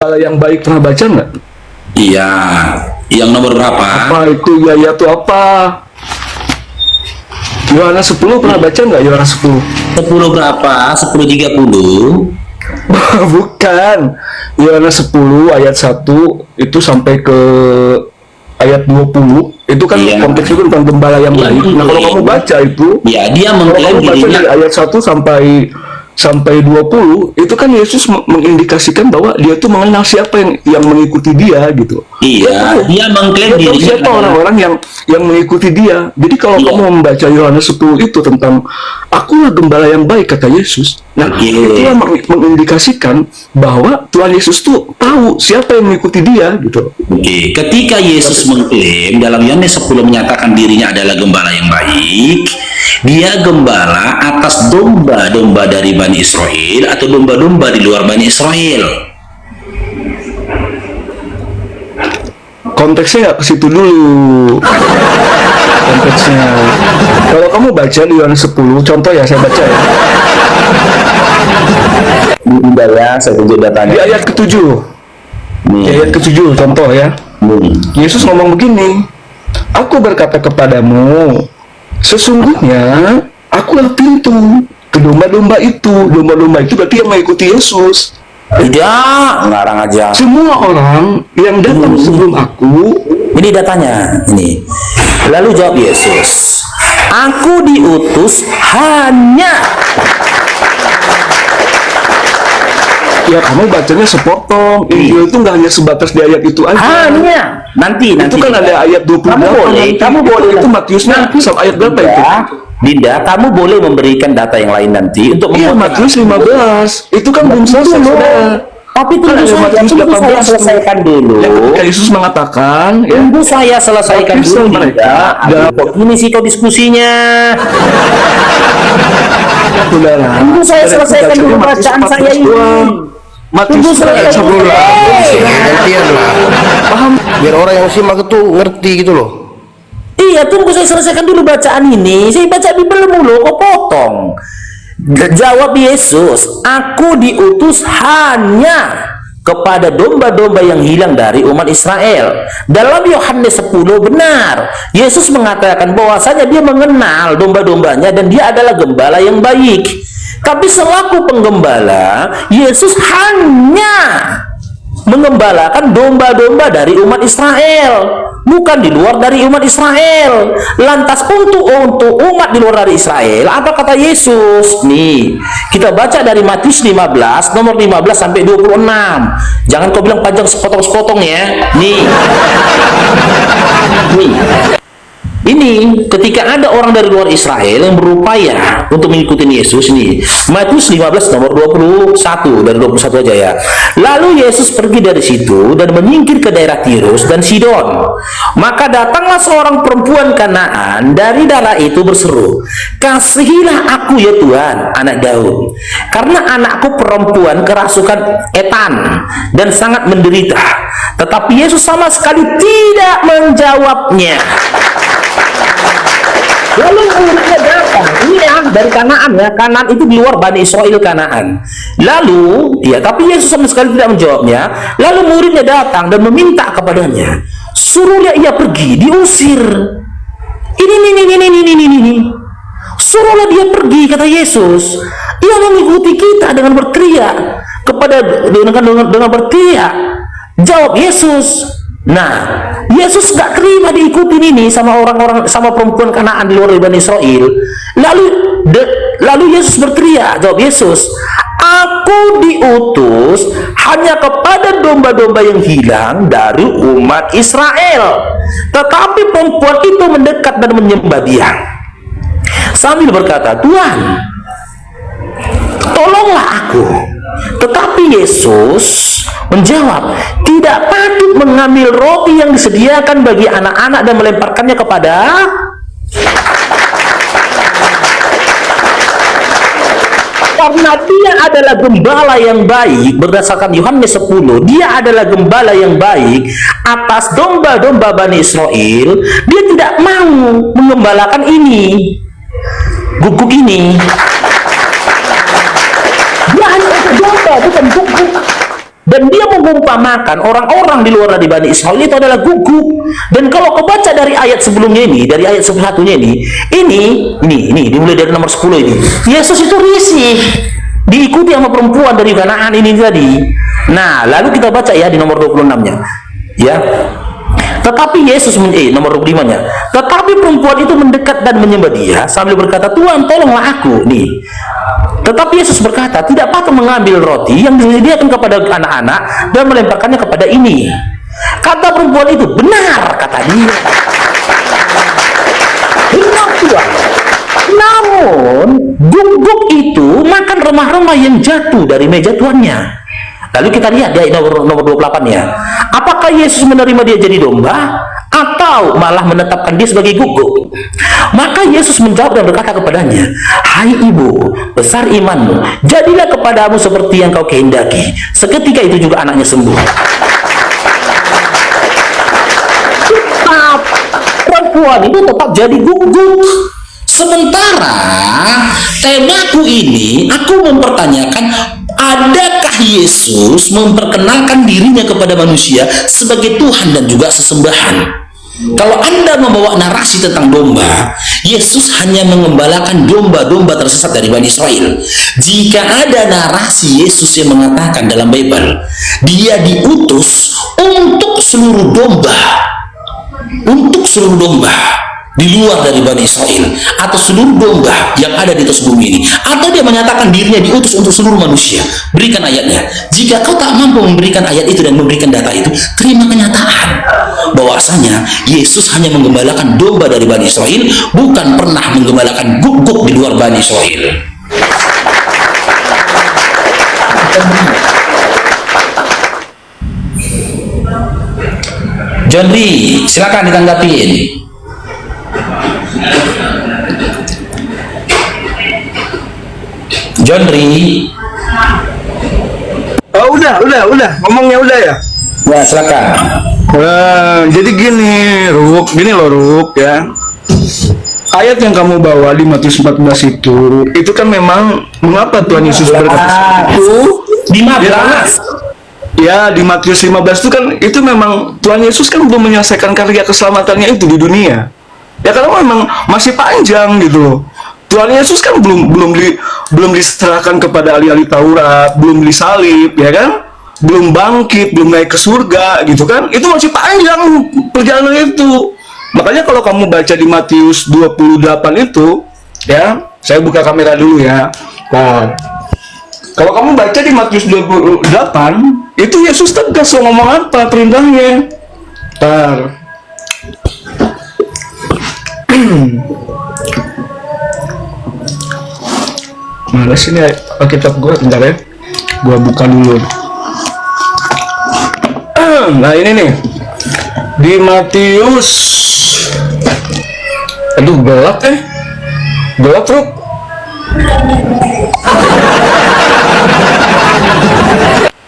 gembala yang baik pernah baca nggak? Iya. Yang nomor berapa? Apa itu ya tuh apa? Yohanes 10 pernah baca nggak? Yohanes 10? 10 berapa? 10:30. Bukan. Yohanes 10 ayat 1 itu sampai ke ayat 20 itu kan konteksnya itu tentang gembala yang baik. Nah, kalau kamu baca itu, ya dia kalau mengklaim kamu baca dirinya dari ayat 1 sampai 20 itu kan Yesus mengindikasikan bahwa dia tuh mengenal siapa yang mengikuti dia gitu. Iya, dia mengklaim dia tahu dirinya siapa orang-orang yang mengikuti dia. Jadi kalau kamu membaca Yohanes 10 itu tentang akulah gembala yang baik kata Yesus. Nah, itulah mengindikasikan bahwa Tuhan Yesus tuh tahu siapa yang mengikuti dia gitu. Oke, ketika Yesus mengklaim dalam Yohanes 10 menyatakan dirinya adalah gembala yang baik, dia gembala atas domba-domba dari Bani Israel atau domba-domba di luar Bani Israel. Konteksnya nggak ke situ dulu. Konteksnya. Kalau kamu baca di Yohanes 10, contoh ya, saya baca ya. Bentar ya, saya tunjuk datanya. Di ayat ke-7. Di ayat ke-7, contoh ya. Yesus ngomong begini, aku berkata kepadamu, sesungguhnya akulah pintu ke domba-domba itu. Domba-domba itu berarti yang mengikuti Yesus. Tidak, ngarang aja. Semua orang yang datang sebelum aku. Ini datanya, ini. Lalu jawab Yesus, aku diutus hanya. Ya kamu bacanya sepotong. Injil itu nggak hanya sebatas di ayat itu aja. Hanya. Nanti. Itu kan ada ayat 28. Kamu boleh. Itu Matiusnya ayat berapa itu? Dinda, kamu boleh memberikan data yang lain nanti untuk Matius 15. Itu kan belum selesai, saudara. Tapi tunggu saya selesaikan dulu. Ketika Yesus mengatakan, tunggu saya selesaikan dulu mereka. Ini sih kau diskusinya. Saudara, tunggu saya selesaikan dulu bacaan saya ini. Matius selesai gantian lah. Paham? Biar orang yang simak itu ngerti gitu loh. Iya, tunggu saya selesaikan dulu bacaan ini. Saya baca Bible dulu, kok potong. Jawab Yesus, aku diutus hanya kepada domba-domba yang hilang dari umat Israel. Dalam Yohanes 10 benar, Yesus mengatakan bahwasanya dia mengenal domba-dombanya dan dia adalah gembala yang baik. Tapi selaku penggembala, Yesus hanya mengembalakan domba-domba dari umat Israel, bukan di luar dari umat Israel. Lantas untuk umat di luar dari Israel, apa kata Yesus? Nih, kita baca dari Matius 15 nomor 15 sampai 26. Jangan kau bilang panjang sepotong-sepotong ya. Nih. Ini ketika ada orang dari luar Israel yang berupaya untuk mengikuti Yesus nih. Matius 15 nomor 21 dari 21 aja ya. Lalu Yesus pergi dari situ dan menyingkir ke daerah Tirus dan Sidon. Maka datanglah seorang perempuan Kanaan dari daerah itu berseru, kasihilah aku ya Tuhan, anak Daud, karena anakku perempuan kerasukan etan dan sangat menderita. Tetapi Yesus sama sekali tidak menjawabnya. Lalu muridnya datang, ini ya dari Kanaan ya, Kanaan itu di luar Bani Israel Kanaan. Lalu, ya tapi Yesus sama sekali tidak menjawabnya. Lalu muridnya datang dan meminta kepadanya, suruhlah ia pergi, diusir. Ini. Suruhlah dia pergi, kata Yesus. Ia mengikuti kita dengan berteriak dengan berteriak. Jawab Yesus. Nah, Yesus gak terima diikutin ini sama orang-orang, sama perempuan Kanaan di luar Bani Israel. Lalu Yesus berteriak, jawab Yesus, aku diutus hanya kepada domba-domba yang hilang dari umat Israel. Tetapi perempuan itu mendekat dan menyembah dia sambil berkata, Tuhan, tolonglah aku. Tetapi Yesus menjawab, tidak patut mengambil roti yang disediakan bagi anak-anak dan melemparkannya kepada. Karena dia adalah gembala yang baik, berdasarkan Yohanes 10, dia adalah gembala yang baik atas domba-domba Bani Israel. Dia tidak mau mengembalakan ini, guguk ini. Dia hanya untuk domba, bukan guguk. Dan dia mengumpamakan orang-orang di luar dari Bani Israel itu adalah guguk. Dan kalau kau baca dari ayat sebelumnya ini, dari ayat satunya ini dimulai dari nomor 10 ini. Yesus itu risih, diikuti sama perempuan dari Kanaan ini tadi. Nah, lalu kita baca ya di nomor 26-nya. Ya. Tetapi Yesus nomor 25-nya. Tetapi perempuan itu mendekat dan menyembah dia sambil berkata, "Tuhan, tolonglah aku." Nih. Tetapi Yesus berkata, "Tidak patut mengambil roti yang disediakan kepada anak-anak dan melemparkannya kepada ini." Kata perempuan itu, "Benar," kata dia. Benar, Tuhan. Namun, guguk itu makan remah-remah yang jatuh dari meja tuannya. Lalu kita lihat dia nomor 28 ya. Apakah Yesus menerima dia jadi domba atau malah menetapkan dia sebagai guguk? Maka Yesus menjawab dan berkata kepadanya, "Hai ibu, besar imanmu, jadilah kepadamu seperti yang kau kehendaki." Seketika itu juga anaknya sembuh. Tetap perempuan itu tetap jadi guguk. Sementara temaku ini aku mempertanyakan, adakah Yesus memperkenalkan dirinya kepada manusia sebagai Tuhan dan juga sesembahan? Kalau Anda membawa narasi tentang domba, Yesus hanya mengembalakan domba-domba tersesat dari Bani Israel. Jika ada narasi Yesus yang mengatakan dalam Bible, dia diutus untuk seluruh domba di luar dari Bani Israel, atau seluruh domba yang ada di atas bumi ini, atau dia menyatakan dirinya diutus untuk seluruh manusia, berikan ayatnya. Jika kau tak mampu memberikan ayat itu dan memberikan data itu, terima kenyataan bahwasanya Yesus hanya menggembalakan domba dari Bani Israel, bukan pernah menggembalakan guguk di luar Bani Israel. John Lee, silakan ditanggapin. John Lee. Oh, udah, ngomongnya udah ya. Ya, silakan. Jadi gini, gini loh, Ruk, ya. Ayat yang kamu bawa di Matius 14 itu kan memang mengapa Tuhan Yesus berkata di 15. Ya, di Matius 15 itu kan itu memang Tuhan Yesus kan belum menyelesaikan karya keselamatannya itu di dunia. Ya karena memang masih panjang gitu loh. Tuhan Yesus kan belum diserahkan kepada ahli-ahli Taurat, belum disalib, ya kan? Belum bangkit, belum naik ke surga gitu kan? Itu masih panjang perjalanan itu. Makanya kalau kamu baca di Matius 28 itu, ya, saya buka kamera dulu ya. Nah, kalau kamu baca di Matius 28, itu Yesus tegas ngomong apa perintahnya. Mana sini Alkitab gue, bentar ya, gue buka dulu. Nah ini nih di Matius, aduh gelap Truk.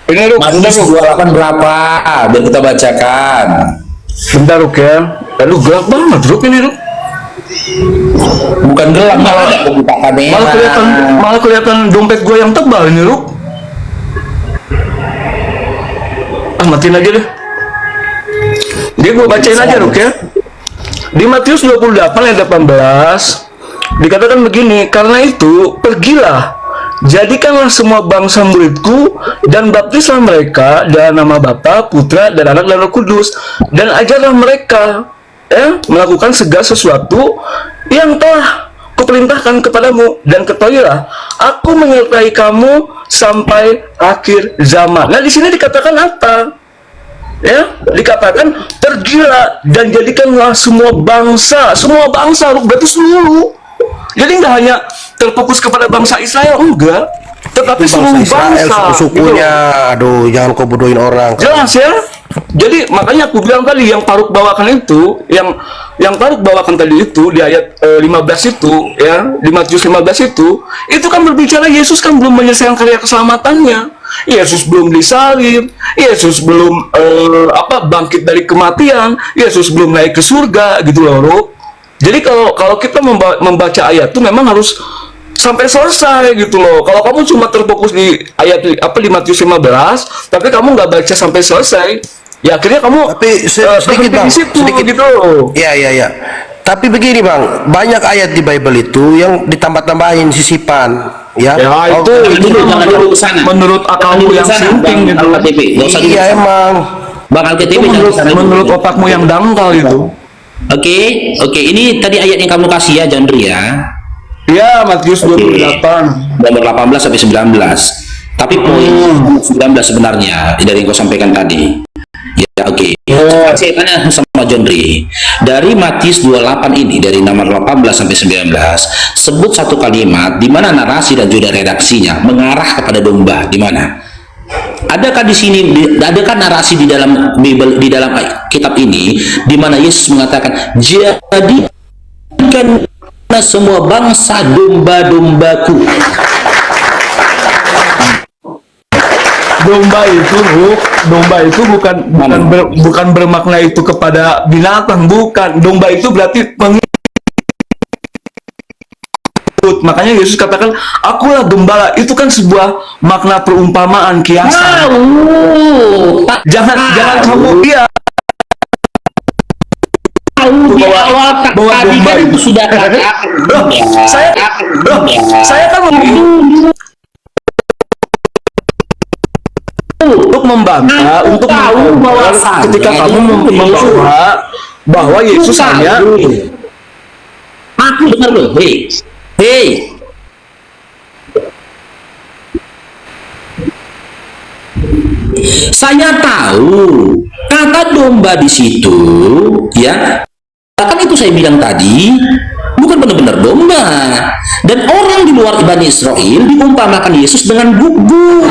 Ini Ruk, Matius 28 berapa? Biar kita bacakan. Bentar Ruk ya, aduh gelap banget Ruk ini Ruk. Bukan gelap, malah kelihatan dompet gue yang tebal ini Ruk. Matiin aja deh. Dia gue bacain aja Ruk ya. Di Matius 28 ayat 18 dikatakan begini, "Karena itu pergilah, jadikanlah semua bangsa muridku dan baptislah mereka dalam nama Bapa, Putra, dan Anak, dan Roh Kudus, dan ajarlah mereka melakukan segala sesuatu yang telah kuperintahkan kepadamu, dan ketahuilah aku menyertai kamu sampai akhir zaman." Nah di sini dikatakan apa? Ya, dikatakan pergilah dan jadikanlah semua bangsa, berarti seluruh. Jadi nggak hanya terfokus kepada bangsa Israel, enggak, tetapi seluruh bangsa, suku-sukunya. Aduh, jangan kau bodohin orang. Jelas ya. Jadi makanya aku bilang tadi yang Farouq bawakan itu, yang Farouq bawakan tadi itu di ayat 15 itu ya, di Matius 15 itu kan berbicara Yesus kan belum menyelesaikan karya keselamatannya. Yesus belum disalib, Yesus belum bangkit dari kematian, Yesus belum naik ke surga gitu loh, Ruk. Jadi kalau kita membaca ayat itu memang harus sampai selesai gitu loh. Kalau kamu cuma terfokus di ayat di Matius 15, tapi kamu nggak baca sampai selesai, ya akhirnya kamu Tapi sedikit bang, di situ, sedikit gitu. Ya. Tapi begini bang, banyak ayat di Bible itu yang ditambah-tambahin sisipan, ya. Ya itu menurut akalmu yang sinting gitu. Iya emang. Bang Itu menurut otakmu yang dangkal itu. Oke, ini tadi ayat yang kamu kasih ya, Jandri ya. Iya, Matius 28. Nomor 18 sampai 19. Tapi poin 19 sebenarnya dari yang kau sampaikan tadi. Ya, oke. Saya tanya sama Jandri. Dari Matius 28 ini, dari nomor 18 sampai 19, sebut satu kalimat di mana narasi dan juga redaksinya mengarah kepada domba, di mana? Adakah di sini, adakah narasi di dalam Bible, di dalam kitab ini di mana Yesus mengatakan, jadikan semua bangsa domba-dombaku? Domba itu bukan bermakna itu kepada binatang, bukan. Domba itu berarti pengikut. Makanya Yesus katakan, akulah gembala. Itu kan sebuah makna perumpamaan, kiasan. Jangan kamu bahwa domba itu sudah saya kan untuk membantah, untuk tahu bahwa ketika kamu membawa bahwa Yesus hanya aku dengar loh, hei, saya tahu kata domba di situ, ya, kan itu saya bilang tadi bukan benar-benar domba. Dan orang di luar Bani Israel diumpamakan Yesus dengan gugur.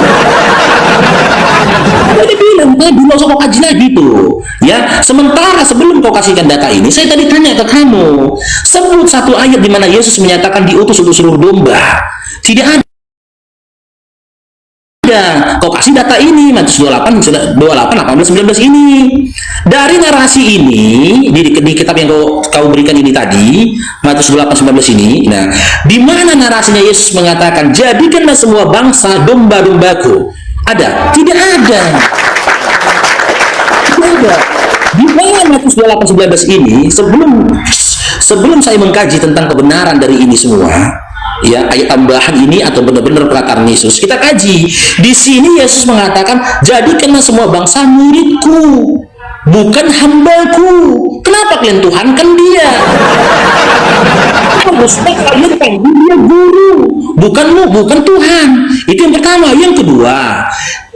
Tadi bilang tadi nggak usah kau kaji lagi tuh, ya. Sementara sebelum kau kasihkan data ini, saya tadi tanya ke kamu, sebut satu ayat di mana Yesus menyatakan diutus untuk seluruh domba. Tidak ada. Kau kasih data ini, Matius 28, 18, 19 ini. Dari narasi ini, di kitab yang kau berikan ini tadi, Matius 28, 19 ini, nah, di mana narasinya Yesus mengatakan, jadikanlah semua bangsa domba-dombaku? Ada? Tidak ada. Tidak ada. Di mana Matius 28, 19 ini, sebelum saya mengkaji tentang kebenaran dari ini semua, ya, ayat tambahan ini atau benar-benar perkataan Yesus, kita kaji. Di sini Yesus mengatakan, jadikanlah semua bangsa muridku, bukan hambaku. Kenapa kalian tuhankan dia? Harusnya kalian panggil dia guru, bukan Tuhan. Itu yang pertama. Yang kedua,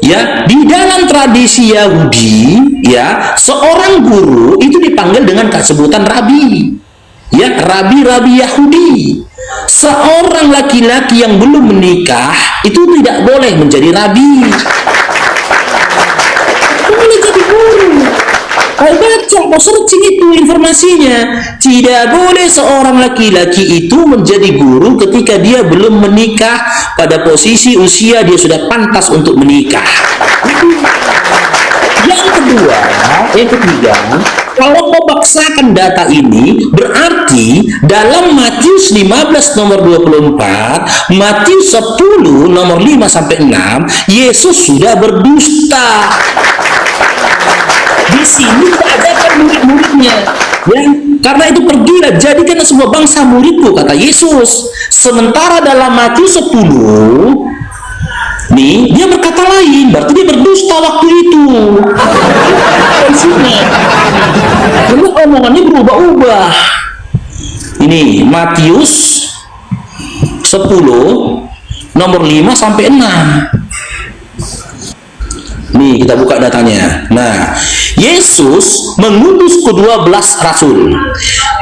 ya, di dalam tradisi Yahudi, ya, seorang guru itu dipanggil dengan sebutan rabi, ya, rabi Yahudi. Seorang laki-laki yang belum menikah itu tidak boleh menjadi rabi. Boleh jadi guru. Kau baca, kau searching itu informasinya. Tidak boleh seorang laki-laki itu menjadi guru ketika dia belum menikah, pada posisi usia dia sudah pantas untuk menikah. Yang ketiga, kalau kau paksakan data ini, berarti dalam Matius 15 nomor 24, Matius 10 nomor 5 sampai 6, Yesus sudah berdusta. Di sini diajarkan murid-muridnya, ya, karena itu pergilah, jadikanlah semua bangsa muridku, kata Yesus. Sementara dalam Matius 10 nih, dia berkata lain, berarti dia berdusta waktu itu. Karena omongannya berubah-ubah. Ini Matius 10 nomor 5 sampai 6. Nih, kita buka datanya. Nah, Yesus mengutus ke-12 rasul.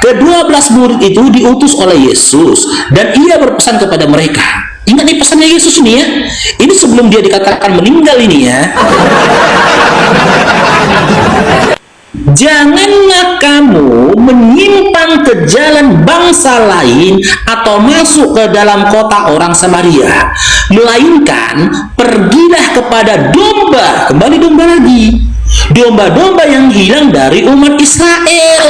Ke-12 murid itu diutus oleh Yesus, dan ia berpesan kepada mereka. Ingat nih pesannya Yesus ini, ya. Ini sebelum dia dikatakan meninggal ini, ya. Janganlah kamu menyimpang ke jalan bangsa lain atau masuk ke dalam kota orang Samaria, melainkan pergilah kepada domba, kembali domba lagi, domba-domba yang hilang dari umat Israel.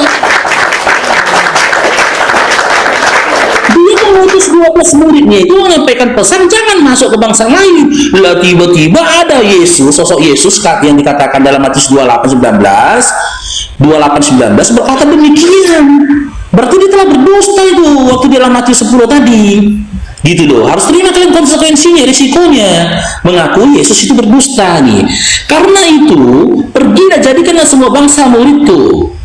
Dia mengutus Matius 12 muridnya itu menyampaikan pesan jangan masuk ke bangsa lain. Lah tiba-tiba ada Yesus, sosok Yesus yang dikatakan dalam Matius 28:19 berkata demikian. Berarti dia telah berdusta itu waktu dalam Matius 10 tadi. Gitu loh, harus terima kalian konsekuensinya, risikonya mengakui Yesus itu berdusta nih. Karena itu, pergilah jadikanlah semua bangsa muridku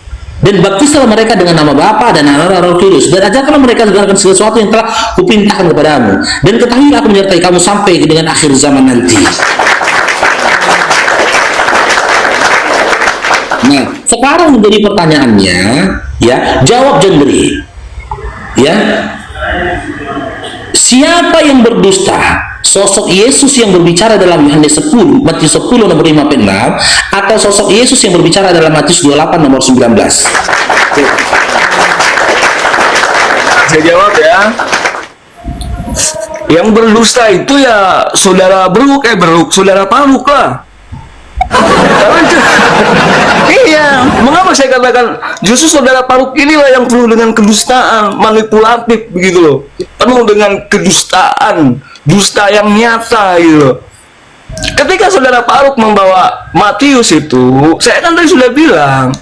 dan baptislah mereka dengan nama Bapa dan Anak dan Roh Kudus, dan ajarkanlah mereka segala sesuatu yang telah kuperintahkan kepadamu, dan ketahuilah aku menyertai kamu sampai dengan akhir zaman nanti. Nah, sekarang menjadi pertanyaannya, ya, jawab Jendri, ya. Siapa yang berdusta? Sosok Yesus yang berbicara dalam Yohanes 10, Matius 10 nomor 5-6, atau sosok Yesus yang berbicara dalam Matius 28 nomor 19? Saya jawab ya. Yang berdusta itu ya saudara saudara Farouq lah. Iya, mengapa saya katakan justru saudara Farouq inilah yang penuh dengan kedustaan, manipulatif begitu loh, penuh dengan kedustaan, dusta yang nyata gitu loh. Ketika saudara Farouq membawa Matius itu, saya kan tadi sudah bilang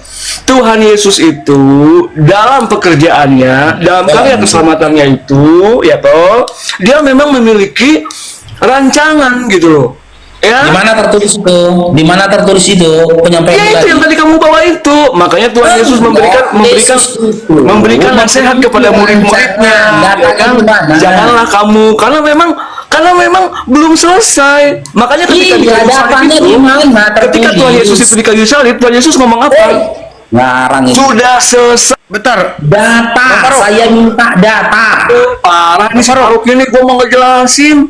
Tuhan Yesus itu dalam pekerjaannya, dalam karya keselamatannya itu, ya toh, dia memang memiliki rancangan gitu loh. Ya. Di mana tertulis itu? Di mana tertulis itu? Penyampaian ya itu yang tadi kamu bawa itu. Makanya Tuhan Yesus memberikan nasihat kepada murid-muridnya. Ya kan? Janganlah kamu, karena memang belum selesai. Makanya ketika di kayu salib itu, ketika Tuhan Yesus itu di kayu salib, Tuhan Yesus ngomong apa? Ngarang ini. Sudah selesai. Bentar. Data. Saya minta data. Parah nih Farouq ini, gue mau ngejelasin.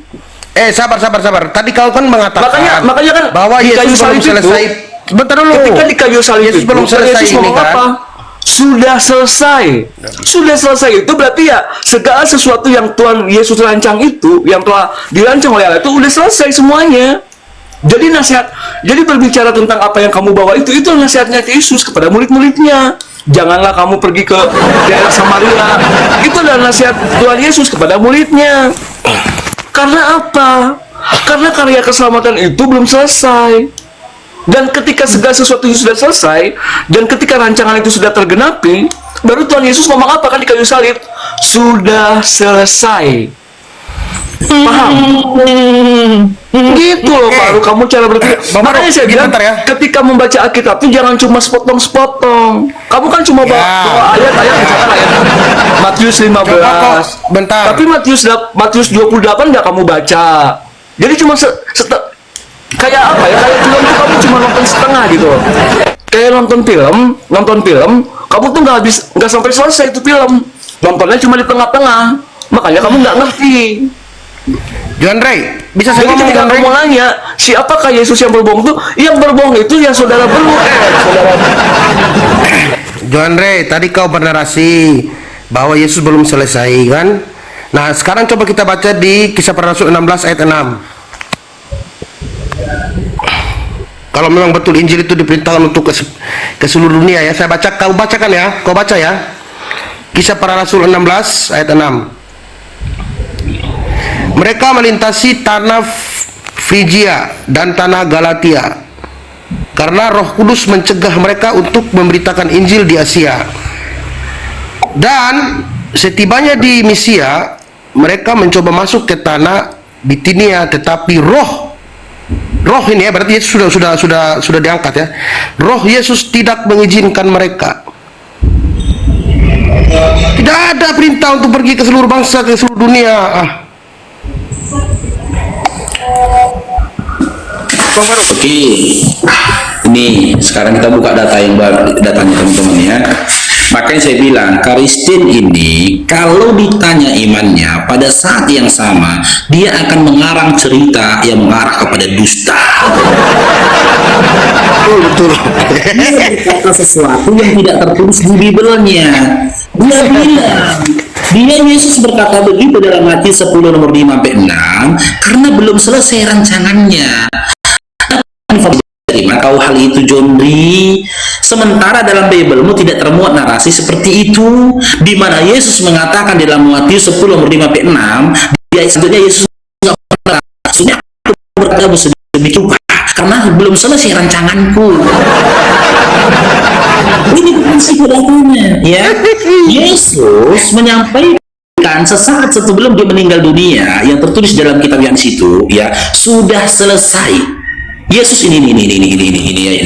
Sabar. Tadi kau kan mengatakan makanya kan bahwa Yesus belum selesai. Bentar dulu. Ketika di kayu salib Yesus itu, belum selesai Yesus ngomong apa? Sudah selesai. Sudah selesai itu berarti ya segala sesuatu yang Tuhan Yesus rancang itu, yang telah dirancang oleh Allah itu udah selesai semuanya. Jadi jadi berbicara tentang apa yang kamu bawa itu nasihatnya Yesus kepada murid-muridnya. Janganlah kamu pergi ke daerah Samaria. Itu adalah nasihat Tuhan Yesus kepada muridnya. Karena apa? Karena karya keselamatan itu belum selesai. Dan ketika segala sesuatu itu sudah selesai, dan ketika rancangan itu sudah tergenapi, baru Tuhan Yesus ngomong apa kan di kayu salib? Sudah selesai. Paham? Gitu loh Farouq, kamu cara berpikir. Makanya saya bilang ketika membaca Alkitab itu jangan cuma sepotong-sepotong. Kamu kan cuma bawa ayat-ayat, misalkan ayat Matius 15. Bentar. Tapi Matius 28 nggak kamu baca. Jadi cuma kayak apa ya? Kayak film itu kamu cuma nonton setengah gitu. Kayak nonton film, kamu tuh nggak sampai selesai itu film. Nontonnya cuma di tengah-tengah. Makanya kamu nggak ngerti. Johan Ray, bisa saya Jadi ngomong ketika Johan Ray? kamu nanya, siapakah Yesus yang berbohong tuh? Yang berbohong itu yang saudara Johan Ray, tadi kau bernarasi bahwa Yesus belum selesai kan? Nah, sekarang coba kita baca di Kisah Para Rasul 16 ayat 6. Kalau memang betul Injil itu diperintahkan untuk ke seluruh dunia ya, saya baca, kau bacakan ya, kau baca ya. Kisah Para Rasul 16 ayat 6. Mereka melintasi tanah Frigia dan tanah Galatia karena Roh Kudus mencegah mereka untuk memberitakan Injil di Asia. Dan setibanya di Misia, mereka mencoba masuk ke tanah Bitinia, tetapi roh ini ya, berarti Yesus sudah diangkat ya. Roh Yesus tidak mengizinkan mereka. Tidak ada perintah untuk pergi ke seluruh bangsa, ke seluruh dunia. Oke, ini sekarang kita buka datanya teman-teman ya. Makanya saya bilang Kristen ini kalau ditanya imannya pada saat yang sama dia akan mengarang cerita yang mengarah kepada dusta. Betul. Dia berkata sesuatu yang tidak tertulis di Bibelnya. Dia bilang, Yesus berkata begitu dalam Matius 10 nomor 5-6 karena belum selesai rancangannya. kau hal itu, Jondri? Sementara dalam Biblemu tidak termuat narasi seperti itu, di mana Yesus mengatakan di dalam Matius 10 ayat 5-6, di ayat selanjutnya Yesus nggak pernah, maksudnya aku berkata sedemikian rupa karena belum selesai rancanganku. Ini bukan lagunya, ya. Yesus menyampaikan sesaat sebelum dia meninggal dunia yang tertulis dalam kitab Yohanes itu, ya, sudah selesai. Yesus ini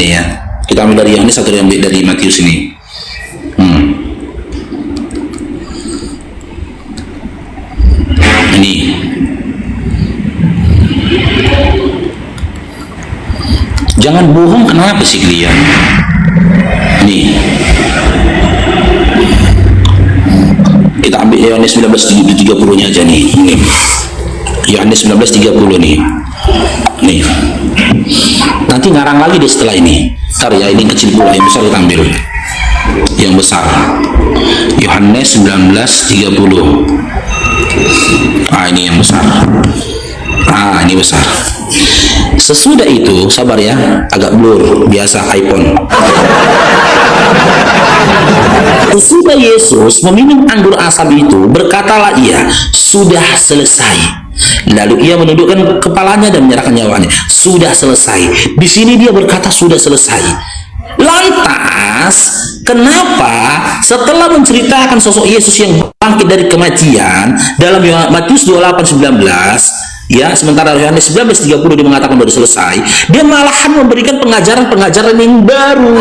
ya. Kita ambil dari Yohanes atau diambil dari Matius ini? Ini. Jangan bohong, kenapa sih kalian? Nih. Kita ambil Yohanes 19:30-nya aja nih. Nih. Yohanes 19:30 nih. Nih. Nanti ngarang lagi deh setelah ini. Ntar ya, ini kecil pula, yang besar kita ambil. Yang besar. Yohanes 19:30. Ini yang besar. Ini besar. Sesudah itu, sabar ya, agak blur, biasa iPhone. Sesudah Yesus meminum anggur asam itu, berkatalah ia, sudah selesai. Lalu ia menundukkan kepalanya dan menyerahkan nyawanya. Sudah selesai. Di sini dia berkata sudah selesai. Lantas, kenapa setelah menceritakan sosok Yesus yang bangkit dari kematian dalam Matius 28:19, ya, sementara Yohanes 19:30 dia mengatakan baru selesai, dia malahan memberikan pengajaran-pengajaran yang baru.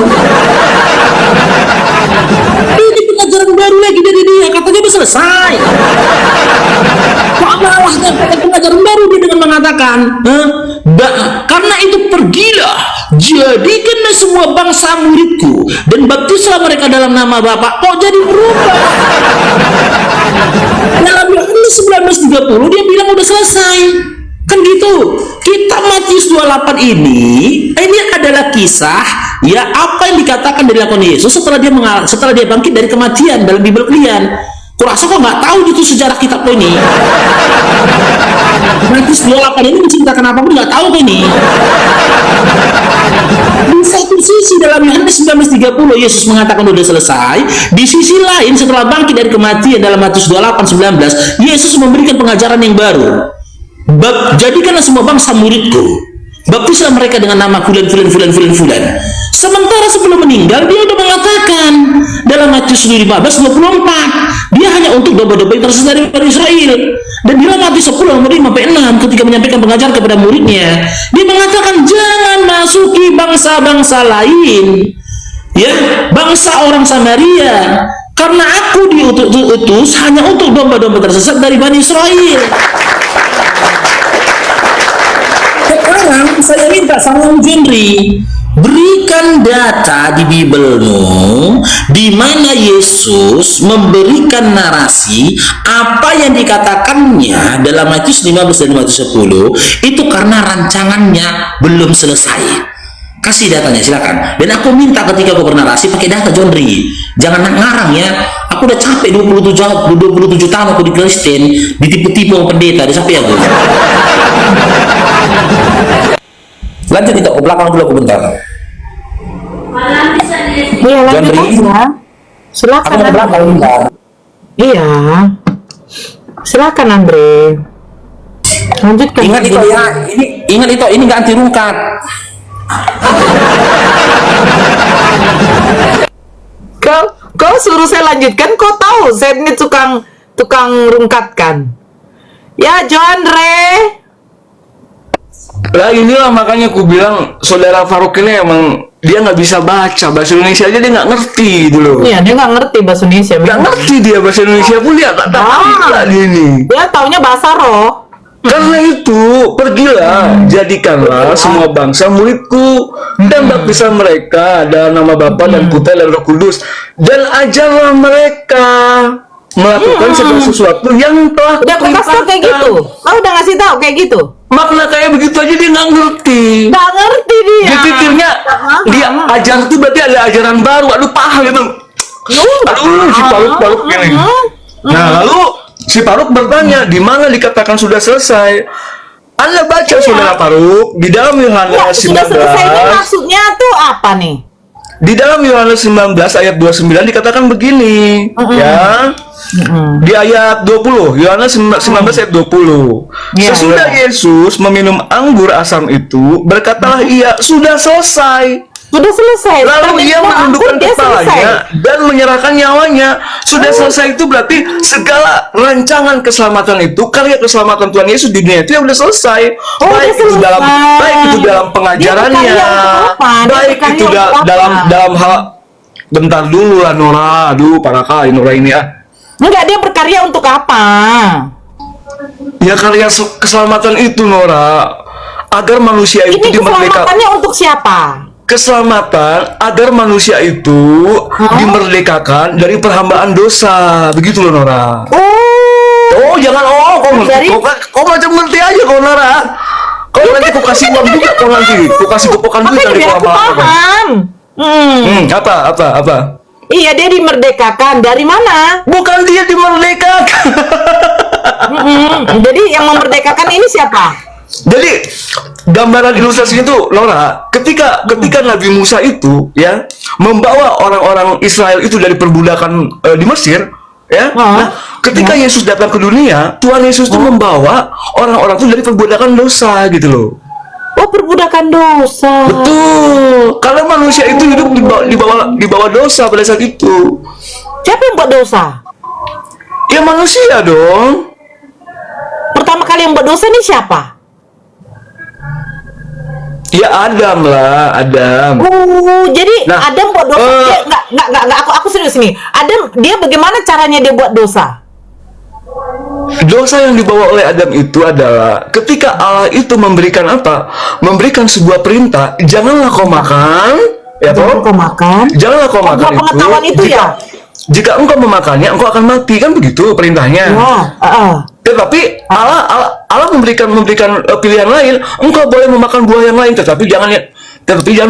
Ini pengajaran baru lagi dari dia, katanya udah selesai. Kok malah pengajaran baru dia dengan mengatakan, karena itu pergilah, jadikanlah semua bangsa muridku dan baptislah mereka dalam nama Bapa. Kok jadi berubah? Dalam Yohanes 19:30 dia bilang udah selesai. Kan gitu. Kitab Matius 28 ini adalah kisah, ya, apa yang dikatakan dari lakukan Yesus setelah dia bangkit dari kematian dalam Bible kalian. Kurasa kok nggak tahu itu sejarah kitab lo ini. Matius 28 ini menceritakan apa pun nggak tahu ini. Di satu sisi dalam Yohanes 19:30 Yesus mengatakan sudah selesai. Di sisi lain setelah bangkit dari kematian dalam Matius 28:19 Yesus memberikan pengajaran yang baru. Jadikanlah semua bangsa muridku, baptislah mereka dengan nama fulan. Sementara sebelum meninggal dia sudah mengatakan dalam Matius 15:24 dia hanya untuk domba-domba yang tersesat dari Israel. Dan di dalam Matius 10:5-6 ketika menyampaikan pengajaran kepada muridnya, dia mengatakan jangan masuki bangsa-bangsa lain, ya, bangsa orang Samaria, karena aku diutus hanya untuk domba-domba tersesat dari Bani Israel. Sekarang saya minta sama Jendri, berikan data di Biblemu di mana Yesus memberikan narasi apa yang dikatakannya dalam Matius 15 dan Matius 10 itu karena rancangannya belum selesai. Kasih datanya, silakan. Dan aku minta ketika aku bernarasi pakai data, Jondri. Jangan ngarang ya. Aku udah capek 27 tahun aku di Kristen, ditipu-tipu sama pendeta, udah capek aku. Lanjut kita ke belakang dulu aku bentar. Iya, lanjut aja. Silakan. Aku ke belakang bentar. Iya. Silakan Andre. Lanjutkan. Ingat itu ya, ini nggak anti rungkat. Kau suruh saya lanjutkan, kau tahu saya ini tukang rungkatkan. Ya, Andre. Lah inilah makanya aku bilang saudara Farouq ini emang dia nggak bisa baca bahasa Indonesia aja, dia nggak ngerti dulu. Iya, dia nggak ngerti bahasa Indonesia. Nggak ngerti dia bahasa Indonesia pun dia nggak tahu dia ini. Dia taunya bahasa roh. Karena itu pergilah, jadikanlah semua bangsa muridku dan baptislah mereka dalam nama Bapa dan Putra dan Roh Kudus, dan ajarlah mereka melakukan segala sesuatu yang telah udah aku kasih tau kayak gitu. Kau udah ngasih tahu kayak gitu. Makna kayak begitu aja dia nggak ngerti. Nggak ngerti dia. Dipikirnya dia ajar itu berarti ada ajaran baru. Aduh paham gitu. Aduh si Farouq ini. Nah lalu si Farouq bertanya, di mana dikatakan sudah selesai? Anda baca saudara Farouq di dalam Ya, Yohanes sudah selesai ini 19. maksudnya tuh apa nih? Di dalam Yohanes 19 ayat 29 dikatakan begini, ya. Di ayat 20, Yohanes 19 ayat 20. Iya, Sesudah Yesus meminum anggur asam itu, berkatalah ia, sudah selesai. Sudah selesai. Lalu ia menundukkan Dia selesai. kepalanya dan menyerahkan nyawanya. Sudah selesai itu berarti segala rancangan keselamatan itu, karya keselamatan Tuhan Yesus di dunia itu ya udah selesai. Oh, baik udah itu dalam selesai. baik itu dalam pengajarannya, Dia berkarya untuk apa? Dia baik berkarya itu untuk apa? dalam hal. Bentar dulu lah Noora, aduh parah kali Noora ini ah. Enggak, dia berkarya untuk apa? Ya karya keselamatan itu Noora, agar manusia itu Ini dimerdekakan. keselamatannya untuk siapa? Keselamatan agar manusia itu dimerdekakan dari perhambaan dosa, begitu loh Noora. Oh jangan kau ngerti, Dari- kau macam ngerti aja kau Noora. Kau nanti kau kasih uang juga kau nanti, kau kasih kupokan juga Makanya nanti biar kau aku lama-lama. paham. Apa? Iya, dia dimerdekakan. Dari mana? Bukan dia dimerdekakan. Jadi yang memerdekakan ini siapa? Jadi gambaran ilustrasinya itu Noora, ketika Nabi Musa itu ya membawa orang-orang Israel itu dari perbudakan di Mesir ya. Nah, ketika Yesus datang ke dunia, Tuhan Yesus itu membawa orang-orang itu dari perbudakan dosa gitu loh. Oh, perbudakan dosa. Betul. Karena manusia itu hidup di bawah dosa pada saat itu. Siapa yang buat dosa? Ya manusia dong. Pertama kali yang buat dosa ini siapa? Ya Adam lah, Adam. Jadi Nah, Adam buat dosa. Dia, enggak, aku serius nih. Adam, dia bagaimana caranya dia buat dosa? Dosa yang dibawa oleh Adam itu adalah ketika Allah itu memberikan apa? Memberikan sebuah perintah, janganlah kau makan, ya toh? Kau makan. Janganlah kau makan itu. Pengetahuan itu ya. Jika engkau memakannya, engkau akan mati, kan begitu perintahnya. Tetapi Allah memberikan pilihan lain. Engkau boleh memakan buah yang lain, tetapi jangan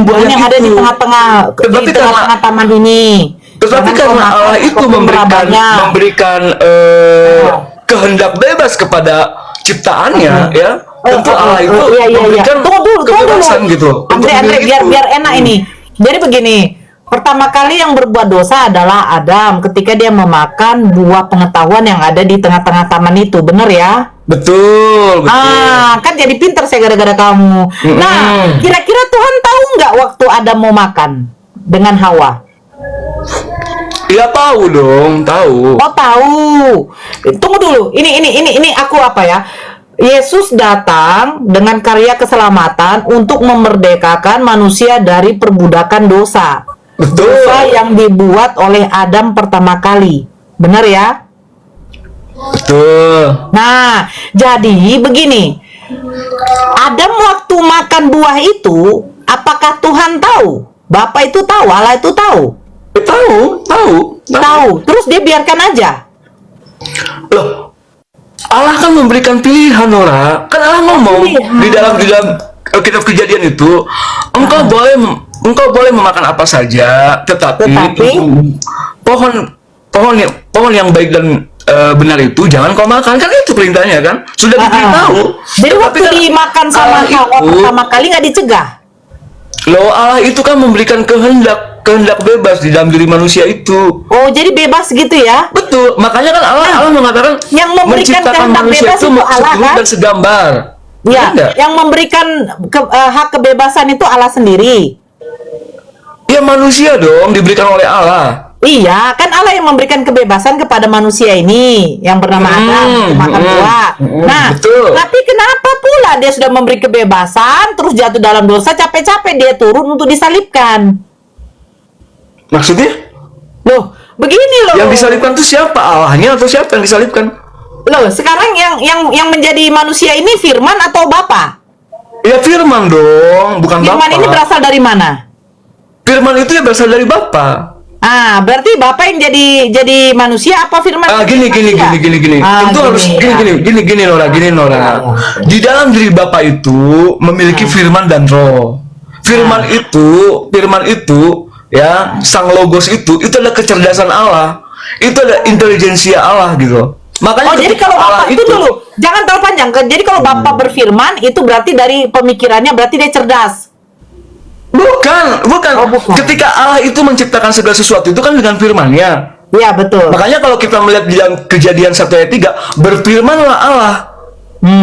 buah yang ada di itu. tengah-tengah Tetapi tengah taman ini. Tetapi Jangan kau karena makan Allah itu apapun merabanya. memberikan kehendak bebas kepada ciptaannya, ya. Tentu Allah itu memberikan kebebasan gitu. Andre, biar enak ini. Jadi begini. Pertama kali yang berbuat dosa adalah Adam ketika dia memakan buah pengetahuan yang ada di tengah-tengah taman itu, benar ya? Betul. Kan jadi pinter saya gara-gara kamu. Nah, kira-kira Tuhan tahu nggak waktu Adam mau makan dengan Hawa? Iya tahu dong, tahu. Oh tahu. Tunggu dulu. Ini aku apa ya? Yesus datang dengan karya keselamatan untuk memerdekakan manusia dari perbudakan dosa. Betul. Dosa yang dibuat oleh Adam pertama kali. Benar ya? Betul. Nah, jadi begini. Adam waktu makan buah itu, apakah Tuhan tahu? Bapa itu tahu, Allah itu tahu. Tahu. Terus dia biarkan aja. Loh, Allah kan memberikan pilihan, Noora. Kan Allah ngomong di dalam kitab Kejadian itu, engkau boleh memakan apa saja, tetapi pohon yang baik dan benar itu jangan kau makan. Kan itu perintahnya kan? Sudah diberitahu. Jadi waktu kan dimakan sama Hawa pertama kali nggak dicegah. Loh, Allah itu kan memberikan kehendak bebas di dalam diri manusia itu. Oh, jadi bebas gitu ya? Betul. Makanya kan Allah mengatakan yang memberikan menciptakan kehendak manusia bebas itu itu Allah seturut kan? dan segambar. Iya, Benar? yang memberikan hak kebebasan itu Allah sendiri. Ya manusia dong, diberikan oleh Allah. Iya, kan Allah yang memberikan kebebasan kepada manusia ini yang bernama Adam makan buah. Nah, betul. tapi kenapa pula dia sudah memberi kebebasan terus jatuh dalam dosa, capek-capek dia turun untuk disalibkan? Maksudnya? Loh, begini loh. Yang disalibkan itu siapa? Allahnya atau siapa yang disalibkan? Loh, sekarang yang menjadi manusia ini Firman atau Bapa? Ya Firman dong, bukan Firman Bapa. ini berasal dari mana? Firman itu ya berasal dari Bapa. Berarti Bapa yang jadi manusia apa Firman? Gini. Tentu harus gini Noora. Di dalam diri Bapa itu memiliki firman dan roh. Firman itu ya, sang logos itu adalah kecerdasan Allah. Itu adalah intelijensia Allah gitu. Makanya Oh, jadi ketika kalau Allah Bapak itu dulu, jangan terlalu panjang. Jadi kalau Bapak berfirman itu berarti dari pemikirannya berarti dia cerdas. bukan. Oh, bukan. Ketika Allah itu menciptakan segala sesuatu itu kan dengan firman-Nya. Iya, betul. Makanya kalau kita melihat di dalam Kejadian 1 ayat 3, berfirmanlah Allah.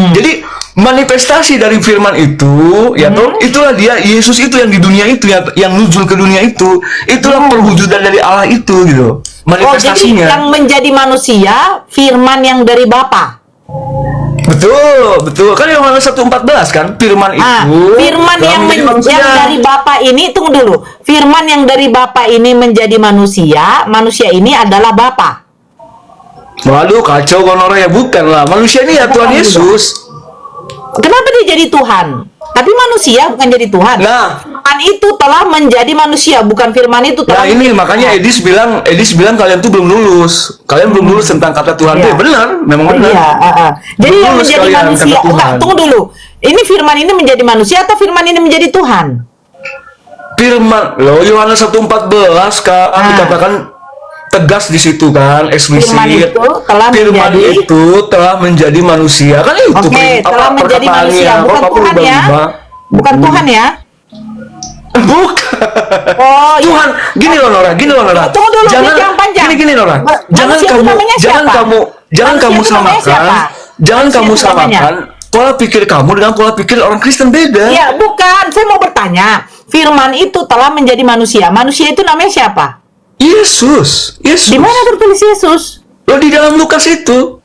Jadi manifestasi dari firman itu, ya toh, itulah dia Yesus itu yang di dunia itu, yang nuzul ke dunia itu, itulah perwujudan dari Allah itu gitu. Oh, jadi Manifestasinya. yang menjadi manusia firman yang dari Bapa. Betul. Kan Yohanes 1:14 kan, firman itu. Firman telah yang, menjadi manusia. yang dari Bapa ini, tunggu dulu. Firman yang dari Bapa ini menjadi manusia, manusia ini adalah Bapa. Waduh, kacau kan Noora, ya bukan lah. Manusia ini ya Bukan Tuhan juga. Yesus. Kenapa dia jadi Tuhan? Tapi manusia bukan jadi Tuhan. Nah. Firman itu telah menjadi manusia, bukan firman itu telah Nah ini menjadi makanya Tuhan. Edis bilang kalian tuh belum lulus. Kalian belum lulus tentang kata Tuhan. Iya. Benar, memang benar. Iya, Jadi Belum yang lulus menjadi kalian manusia, kata Tuhan. enggak, tunggu dulu. Ini firman ini menjadi manusia atau firman ini menjadi Tuhan? Firman, loh Yohanes 1:14 kan dikatakan tegas di situ kan, eksplisit. Firman itu telah Firman menjadi- itu telah menjadi manusia. Kan itu Oke, telah menjadi manusia, bukan Tuhan ya. Bukan Tuhan ya. Bukan. Oh, iya. Tuhan, gini loh Noora. Tunggu dulu, jangan panjang. Gini Noora. Jangan Manusia itu kamu, namanya jangan siapa? kamu, jangan Manusia kamu itu namanya siapa? samakan, jangan Manusia kamu itu namanya? samakan pola pikir kamu dengan pola pikir orang Kristen beda. Iya, bukan. Saya mau bertanya. Firman itu telah menjadi manusia. Manusia itu namanya siapa? Yesus. Di mana tertulis Yesus? Loh di dalam Lukas itu.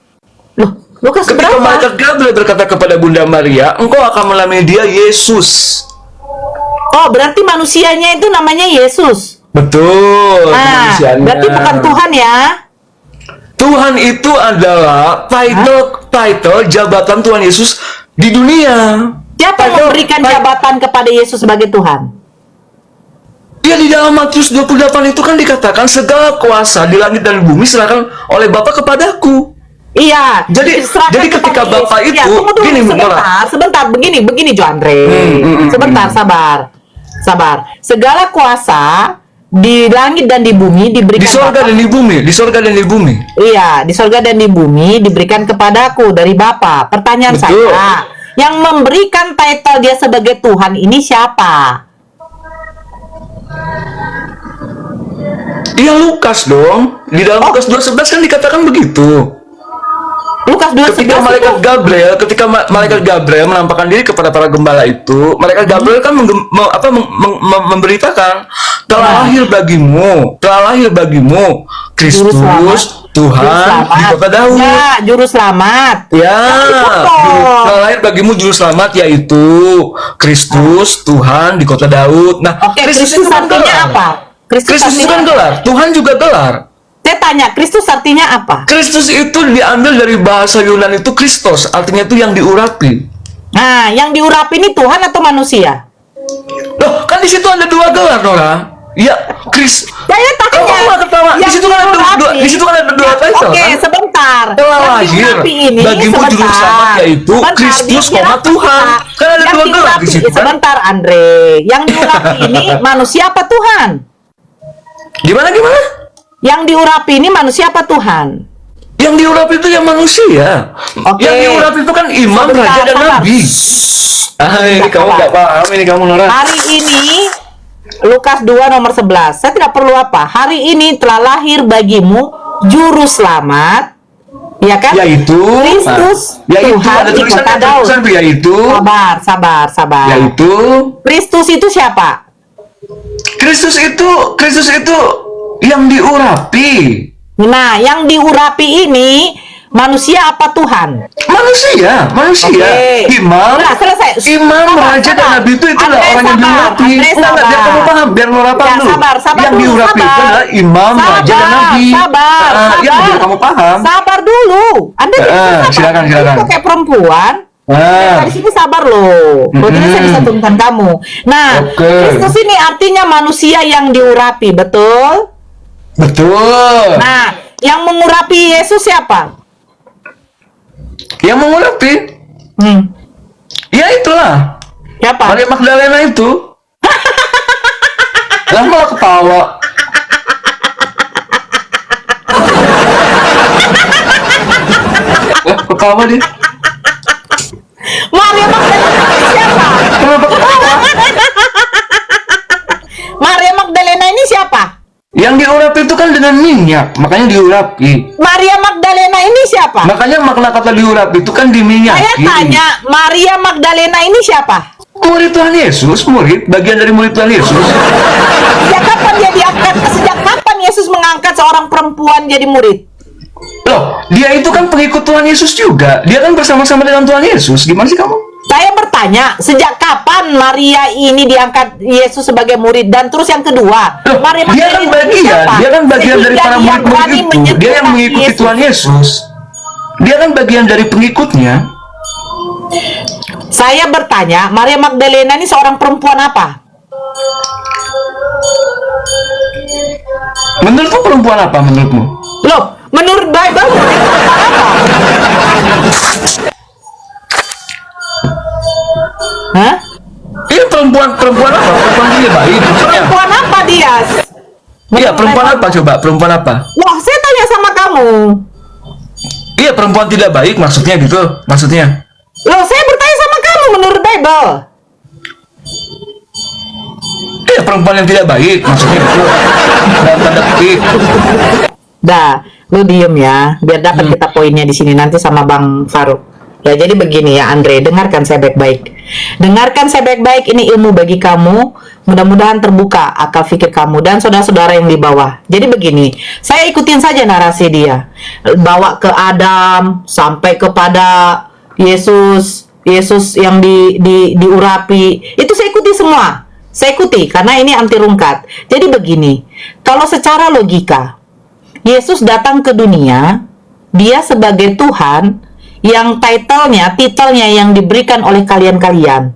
Loh, Lukas Ketika berapa? malaikat Gabriel berkata kepada Bunda Maria, engkau akan menamai dia Yesus. Oh, berarti manusianya itu namanya Yesus. Betul. Nah, kemanusiaannya. berarti bukan Tuhan ya. Tuhan itu adalah title jabatan Tuhan Yesus di dunia. Siapa yang memberikan jabatan kepada Yesus sebagai Tuhan? Ya di dalam Matius 28 itu kan dikatakan segala kuasa di langit dan bumi serahkan oleh Bapa kepadaku. Iya. Jadi diserahkan ketika kepada Bapak Yesus. itu Ya, tunggu dulu, gini sebentar, begini Jo Andre. Sebentar, sabar. Segala kuasa di langit dan di bumi diberikan di sorga Bapa. dan di bumi. Iya, di sorga dan di bumi diberikan kepadaku dari Bapa. Pertanyaan Betul. saya, yang memberikan title dia sebagai Tuhan ini siapa? Iya Lukas dong. Di dalam Lukas 2:11 kan dikatakan begitu. Lukas 2:11 Ketika malaikat Gabriel menampakkan diri kepada para gembala itu, malaikat Gabriel kan memberitakan telah lahir bagimu Kristus Tuhan di kota Daud. Ya, juru selamat. Ya, telah lahir bagimu juru selamat yaitu Kristus Tuhan di kota Daud. Nah, Oke, Kristus itu kan artinya gelar. apa? Kristus itu artinya kan apa? gelar. Tuhan juga gelar. Saya tanya, Kristus artinya apa? Kristus itu diambil dari bahasa Yunani itu Kristos, artinya itu yang diurapi. Nah, yang diurapi ini Tuhan atau manusia? Loh, kan di situ ada dua gelar, Noora. Ya, Saya tanya. Kamu nggak ketawa? Di yang situ kan ada diurapi. di situ kan ada dua title, Oke, kan? sebentar. Telah Yang lahir diurapi ini, bagimu juru selamat yaitu Kristus, dia Tuhan. Kan ada yang dua gelar di diurapi, situ, kan? Sebentar, Andre. Yang diurapi ini manusia apa Tuhan? Gimana? Yang diurapi ini manusia apa Tuhan? Yang diurapi itu yang manusia. Oke. Yang diurapi itu kan imam, Sebentar, raja, dan sabar. nabi. Ini kamu sabar. nggak paham, ini kamu Noora. Hari ini Lukas 2 nomor 11. Saya tidak perlu apa. Hari ini telah lahir bagimu juru selamat, ya kan? Yaitu Kristus yaitu Tuhan ada di tulisan kota Daud. yaitu Sabar. yaitu Kristus itu siapa? Kristus itu yang diurapi. Nah, yang diurapi ini manusia apa Tuhan? Manusia. Oke. Imam. Udah, selesai. Imam, Sabar, raja, dan sabar. nabi itu itulah Andre, orang yang sabar. diurapi. Andre, Enggak, biar sabar. kamu paham, biar Noora paham Ya, dulu. sabar yang dulu, diurapi itu sabar. adalah imam, raja, dan nabi. Sabar. Ya, biar kamu paham. Sabar dulu. Anda bisa silakan. Itu kayak perempuan. Dari sini sabar loh. Berarti saya bisa tuntutan kamu. Nah, Oke. Kristus ini artinya manusia yang diurapi, betul? Betul. Nah, yang mengurapi Yesus siapa? Yang mengurapi, ya itulah Siapa? Maria Magdalena itu. Lah malah ketawa. ketawa dia. Maria Magdalena ini siapa? Kenapa ketawa? Maria Magdalena ini siapa? Yang diurap itu kan dengan minyak, makanya diurapi. Maria Magdalena ini siapa? Makanya makna kata diurap itu kan diminyaki. Saya tanya, Maria Magdalena ini siapa? Murid Tuhan Yesus, murid, bagian dari murid Tuhan Yesus. Sejak kapan dia diangkat? Sejak kapan Yesus mengangkat seorang perempuan jadi murid? Loh, dia itu kan pengikut Tuhan Yesus juga. Dia kan bersama-sama dengan Tuhan Yesus. Gimana sih kamu? Saya bertanya, sejak kapan Maria ini diangkat Yesus sebagai murid? Dan terus yang kedua, Loh, Maria dia kan Magdalena ini bagian, siapa? dia kan bagian dari Sehingga para dia murid-murid berani itu. menyentuh Dia yang kaki mengikuti Yesus. Tuhan Yesus. Dia kan bagian dari pengikutnya. Saya bertanya, Maria Magdalena ini seorang perempuan apa? Menurutmu perempuan apa menurutmu? Loh, menurut Bible perempuan apa? Hah? Iya, perempuan apa? Perempuan dia baik maksudnya. Perempuan apa dia? Iya, perempuan apa coba? Perempuan apa? Wah, saya tanya sama kamu. Iya, perempuan tidak baik maksudnya gitu. Maksudnya. Loh, saya bertanya sama kamu menurut Bible. Iya, perempuan yang tidak baik maksudnya gitu. Dalam tanda petik. Dah, lu diem ya, biar dapat kita poinnya di sini nanti sama Bang Farouq. Ya, jadi begini ya Andre, dengarkan saya baik-baik. Dengarkan saya baik-baik, ini ilmu bagi kamu. Mudah-mudahan terbuka akal pikir kamu dan saudara-saudara yang di bawah. Jadi begini, saya ikutin saja narasi dia. Bawa ke Adam sampai kepada Yesus yang diurapi. Itu saya ikuti semua. Saya ikuti karena ini anti rungkat. Jadi begini, kalau secara logika Yesus datang ke dunia, dia sebagai Tuhan yang titelnya yang diberikan oleh kalian-kalian.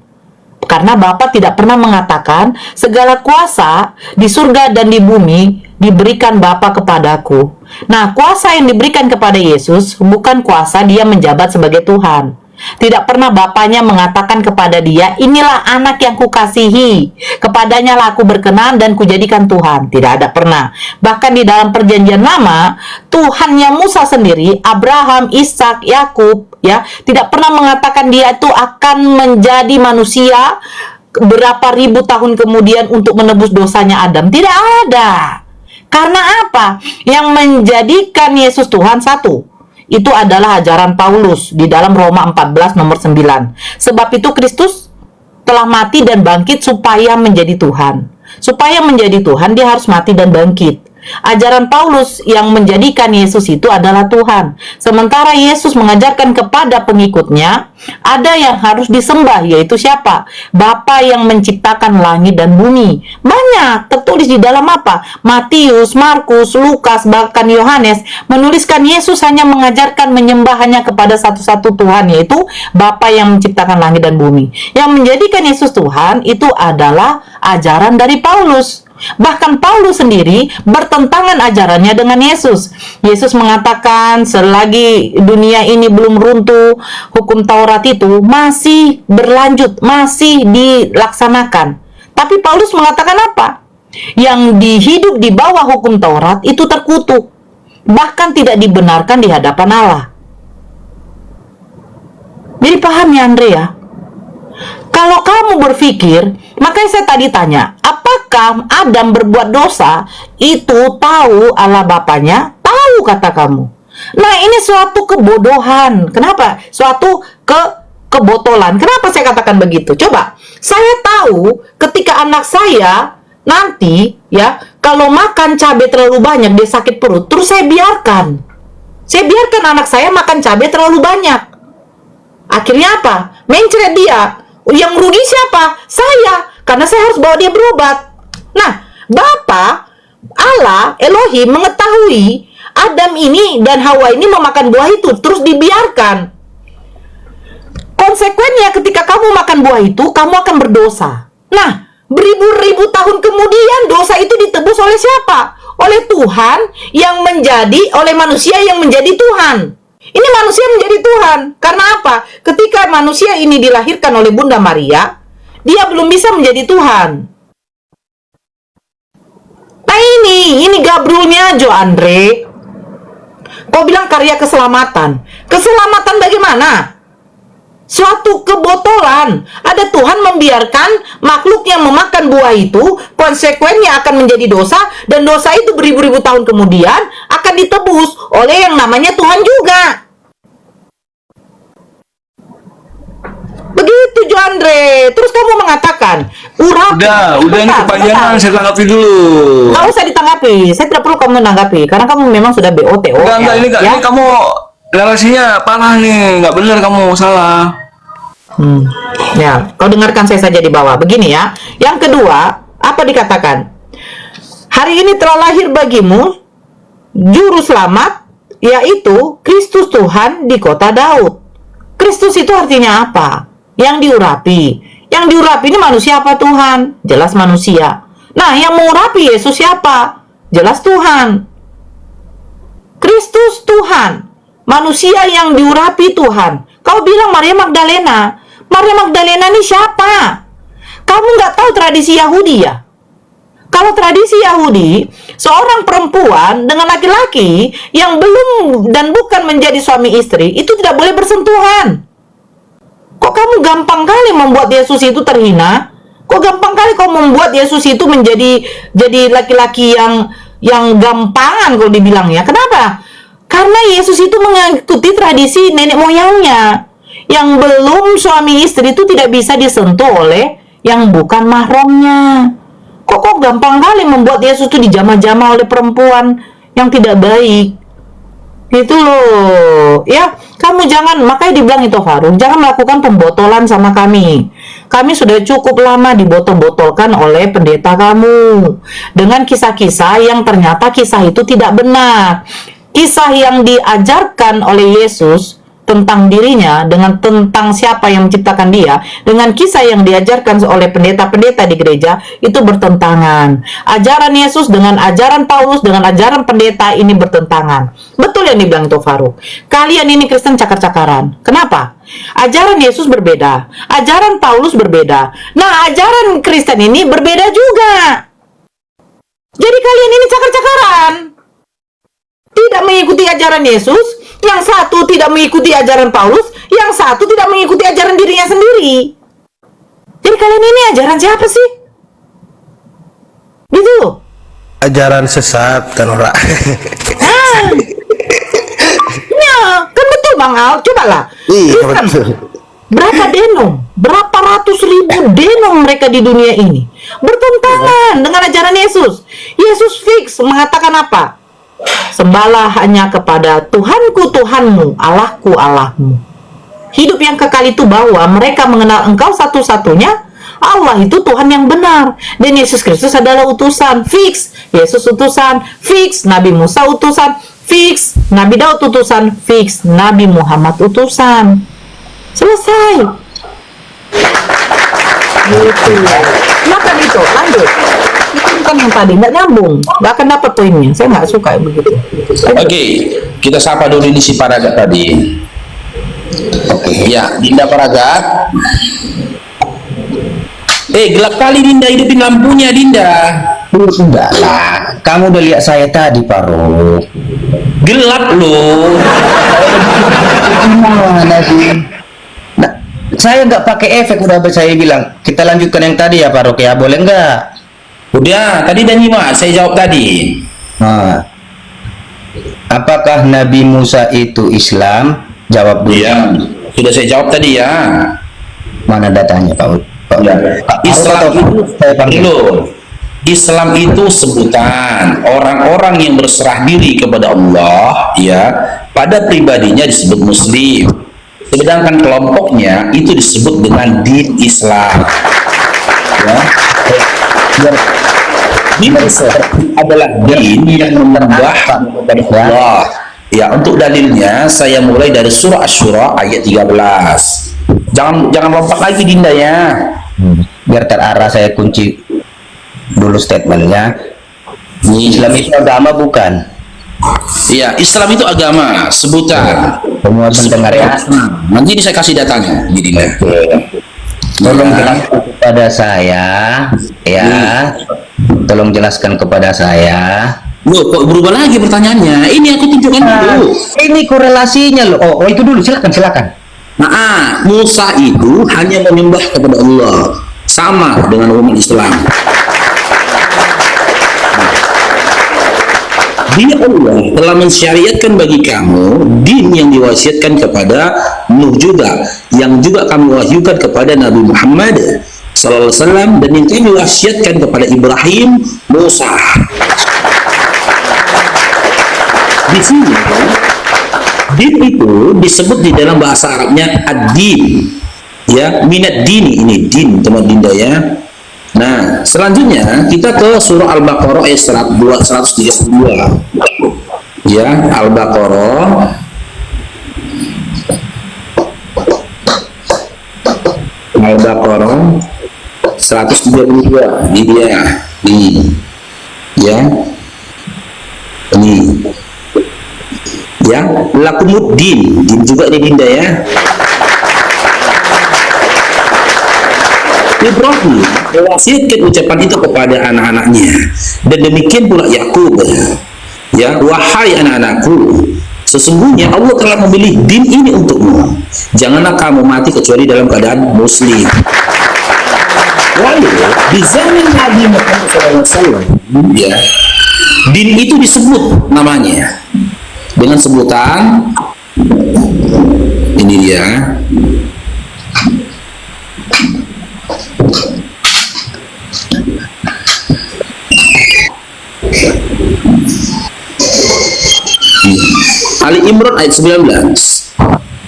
Karena Bapa tidak pernah mengatakan segala kuasa di surga dan di bumi diberikan Bapa kepadaku. Nah, kuasa yang diberikan kepada Yesus bukan kuasa dia menjabat sebagai Tuhan. Tidak pernah Bapaknya mengatakan kepada dia, inilah anak yang kukasihi, kepadanya lah aku berkenan dan kujadikan Tuhan. Tidak ada pernah. Bahkan di dalam perjanjian lama, Tuhannya Musa sendiri, Abraham, Ishak, Yakub, ya, tidak pernah mengatakan dia itu akan menjadi manusia berapa ribu tahun kemudian untuk menebus dosanya Adam. Tidak ada. Karena apa? Yang menjadikan Yesus Tuhan satu, itu adalah ajaran Paulus di dalam Roma 14 nomor 9. Sebab itu Kristus telah mati dan bangkit supaya menjadi Tuhan. Supaya menjadi Tuhan dia harus mati dan bangkit. Ajaran Paulus yang menjadikan Yesus itu adalah Tuhan. Sementara Yesus mengajarkan kepada pengikutnya, ada yang harus disembah, yaitu siapa? Bapa yang menciptakan langit dan bumi. Banyak tertulis di dalam apa? Matius, Markus, Lukas, bahkan Yohanes menuliskan Yesus hanya mengajarkan menyembah hanya kepada satu-satu Tuhan, yaitu Bapa yang menciptakan langit dan bumi. Yang menjadikan Yesus Tuhan itu adalah ajaran dari Paulus. Bahkan Paulus sendiri bertentangan ajarannya dengan Yesus. Yesus mengatakan selagi dunia ini belum runtuh, hukum Taurat itu masih berlanjut, masih dilaksanakan. Tapi Paulus mengatakan apa? Yang hidup di bawah hukum Taurat itu terkutuk, bahkan tidak dibenarkan di hadapan Allah. Jadi paham ya Andre ya? Kalau kamu berpikir, makanya saya tadi tanya, apakah Adam berbuat dosa? Itu tahu Allah Bapaknya? Tahu kata kamu. Nah, ini suatu kebodohan. Kenapa? Suatu kebotolan. Kenapa saya katakan begitu? Coba, saya tahu ketika anak saya nanti ya, kalau makan cabai terlalu banyak dia sakit perut, terus saya biarkan. Saya biarkan anak saya makan cabai terlalu banyak. Akhirnya apa? Mencret dia. Yang rugi siapa? Saya. Karena saya harus bawa dia berobat. Nah, Bapa, Allah, Elohim mengetahui Adam ini dan Hawa ini memakan buah itu, terus dibiarkan. Konsekuensinya ketika kamu makan buah itu, kamu akan berdosa. Nah, beribu-ribu tahun kemudian dosa itu ditebus oleh siapa? Oleh Tuhan oleh manusia yang menjadi Tuhan. Ini manusia menjadi Tuhan. Karena apa? Ketika manusia ini dilahirkan oleh Bunda Maria, dia belum bisa menjadi Tuhan. Nah ini Gabrielnya Jo Andre. Kau bilang karya keselamatan. Keselamatan bagaimana? Suatu kebotolan. Ada Tuhan membiarkan makhluk yang memakan buah itu, konsekuennya akan menjadi dosa, dan dosa itu beribu-ribu tahun kemudian akan ditebus oleh yang namanya Tuhan juga. Begitu Jo Andre. Terus kamu mengatakan urapi. Udah ini kepanjangan, saya tanggapi dulu. Nggak usah ditanggapi. Saya tidak perlu kamu menanggapi karena kamu memang sudah BOTO. Enggak, ini ya? kamu narasinya parah nih, nggak bener, kamu salah. Ya, kau dengarkan saya saja di bawah. Begini ya. Yang kedua, apa dikatakan? Hari ini telah lahir bagimu juru selamat, yaitu Kristus Tuhan di kota Daud. Kristus itu artinya apa? Yang diurapi. Yang diurapi ini manusia apa Tuhan? Jelas manusia. Nah, yang mengurapi Yesus siapa? Jelas Tuhan. Kristus Tuhan. Manusia yang diurapi Tuhan. Kau bilang Maria Magdalena. Maria Magdalena ini siapa? Kamu nggak tahu tradisi Yahudi ya? Kalau tradisi Yahudi, seorang perempuan dengan laki-laki yang belum dan bukan menjadi suami istri, itu tidak boleh bersentuhan. Kok kamu gampang kali membuat Yesus itu terhina? Kok gampang kali kau membuat Yesus itu menjadi laki-laki yang gampangan kalau dibilang ya? Kenapa? Karena Yesus itu mengikuti tradisi nenek moyangnya. Yang belum suami istri itu tidak bisa disentuh oleh yang bukan mahramnya. Kok gampang kali membuat Yesus itu dijamah-jamah oleh perempuan yang tidak baik. Itu loh. Ya, kamu jangan, makanya dibilang itu Farouq, jangan melakukan pembotolan sama kami. Kami sudah cukup lama dibotol-botolkan oleh pendeta kamu dengan kisah-kisah yang ternyata kisah itu tidak benar. Kisah yang diajarkan oleh Yesus tentang dirinya, tentang siapa yang menciptakan dia, dengan kisah yang diajarkan oleh pendeta-pendeta di gereja, itu bertentangan. Ajaran Yesus dengan ajaran Paulus, dengan ajaran pendeta ini bertentangan. Betul yang dibilang itu Farouq. Kalian ini Kristen cakar-cakaran. Kenapa? Ajaran Yesus berbeda, ajaran Paulus berbeda. Nah, ajaran Kristen ini berbeda juga. Jadi kalian ini cakar-cakaran. Tidak mengikuti ajaran Yesus, yang satu tidak mengikuti ajaran Paulus, yang satu tidak mengikuti ajaran dirinya sendiri. Jadi kalian ini ajaran siapa sih? Gitu. Ajaran sesat kan Noora. Ya, kan betul Bang Al. Cobalah. Iya, betul. Berapa denom? Berapa ratus ribu denom mereka di dunia ini bertentangan dengan ajaran Yesus. Yesus fix mengatakan apa? Sembahlah hanya kepada Tuhanku Tuhanmu, Allahku Allahmu. Hidup yang kekal itu bahwa mereka mengenal Engkau satu-satunya Allah, itu Tuhan yang benar, dan Yesus Kristus adalah utusan. Fix Yesus utusan, fix Nabi Musa utusan, fix Nabi Daud utusan, fix Nabi Muhammad utusan. Selesai. Gitu. Makan itu, lanjut. Itu bukan yang tadi, nggak nyambung, nggak akan dapat poinnya. Saya nggak suka begitu. Oke, kita sapa dulu ini si Paragat tadi. Ya, Dinda Paragat. Gelap kali Dinda, hidupin lampunya Dinda. Enggak lah, kamu udah lihat saya tadi Farouq. Gelap loh. Gimana sih? Nah, saya nggak pakai efek, udah saya bilang. Kita lanjutkan yang tadi ya Farouq ya, boleh nggak? Udah, tadi dan nyimak, saya jawab tadi. Nah, apakah Nabi Musa itu Islam? Jawab dulu. Iya, sudah saya jawab tadi ya. Mana datanya Pak? Islam itu saya panggil. Islam itu sebutan orang-orang yang berserah diri kepada Allah, ya, pada pribadinya disebut Muslim. Sedangkan kelompoknya itu disebut dengan din Islam. Ya. Din Islam adalah din yang menyembah kepada Allah. Ya, untuk dalilnya saya mulai dari surah Asy-Syura ayat 13. Jangan lompat lagi Dinda ya. Biar terarah, saya kunci dulu statementnya. Islam itu agama bukan? Iya, Islam itu agama, sebutan. Semua mendengar ya. Nanti ini saya kasih datanya, jadi Dinda. Tolong jelaskan kepada saya, ya. Tolong jelaskan kepada saya Loh, kok berubah lagi pertanyaannya? Ini aku tunjukkan dulu. Ini korelasinya loh. Oh, itu dulu, silakan. Nah, Musa itu hanya menyembah kepada Allah, sama dengan umat Islam. Dia Allah telah mensyariatkan bagi kamu din yang diwasiatkan kepada Nuh juga, yang juga kami wahyukan kepada Nabi Muhammad sallallahu alaihi wasallam, dan yang kami wasiatkan kepada Ibrahim, Musa. Di sini din itu disebut di dalam bahasa Arabnya ad-din, ya, minat dini, ini din teman dinda ya. Nah, selanjutnya kita ke surah Al-Baqarah ayat 132. Ya, Al-Baqarah Al-Baqarah 132. Ini dia. Ini. Ya. Ini. Ya, lakumuddin, din juga ini dinda ya. Ibrahim mewasiatkan ucapan itu kepada anak-anaknya, dan demikian pula Yakub. Ya, wahai anak-anakku, sesungguhnya Allah telah memilih din ini untukmu. Janganlah kamu mati kecuali dalam keadaan muslim. Lalu di zaman Nabi Muhammad SAW, ya, din itu disebut namanya dengan sebutan ini dia. Ali Imran ayat 19.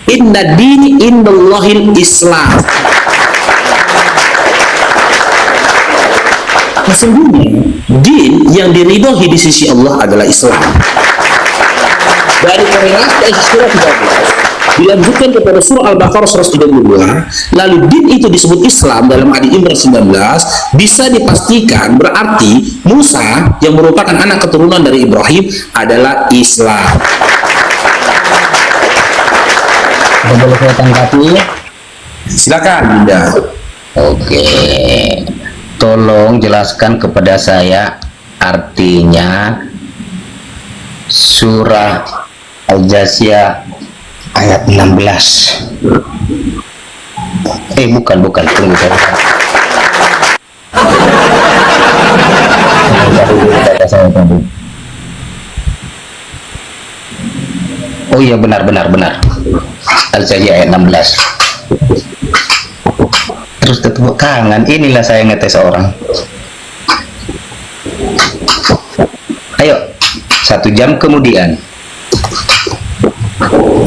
Inna dini indallahil Islam. Sesungguhnya din yang diridhoi di sisi Allah adalah Islam. Dari korelasi ayat surah 13 dilanjutkan kepada surah Al-Baqarah 132, lalu din itu disebut Islam dalam Ali Imran 19, bisa dipastikan berarti Musa yang merupakan anak keturunan dari Ibrahim adalah Islam. Boleh saya tanggapi? Silakan, Dinda. Oke. Tolong jelaskan kepada saya artinya surah Al-Jasiyah ayat 16. Bukan, tunggu saya. Oh iya, benar. Al-Jasiyah ayat 16. Terus ketemu kangen, inilah saya ngetes orang. Ayo, 1 jam kemudian.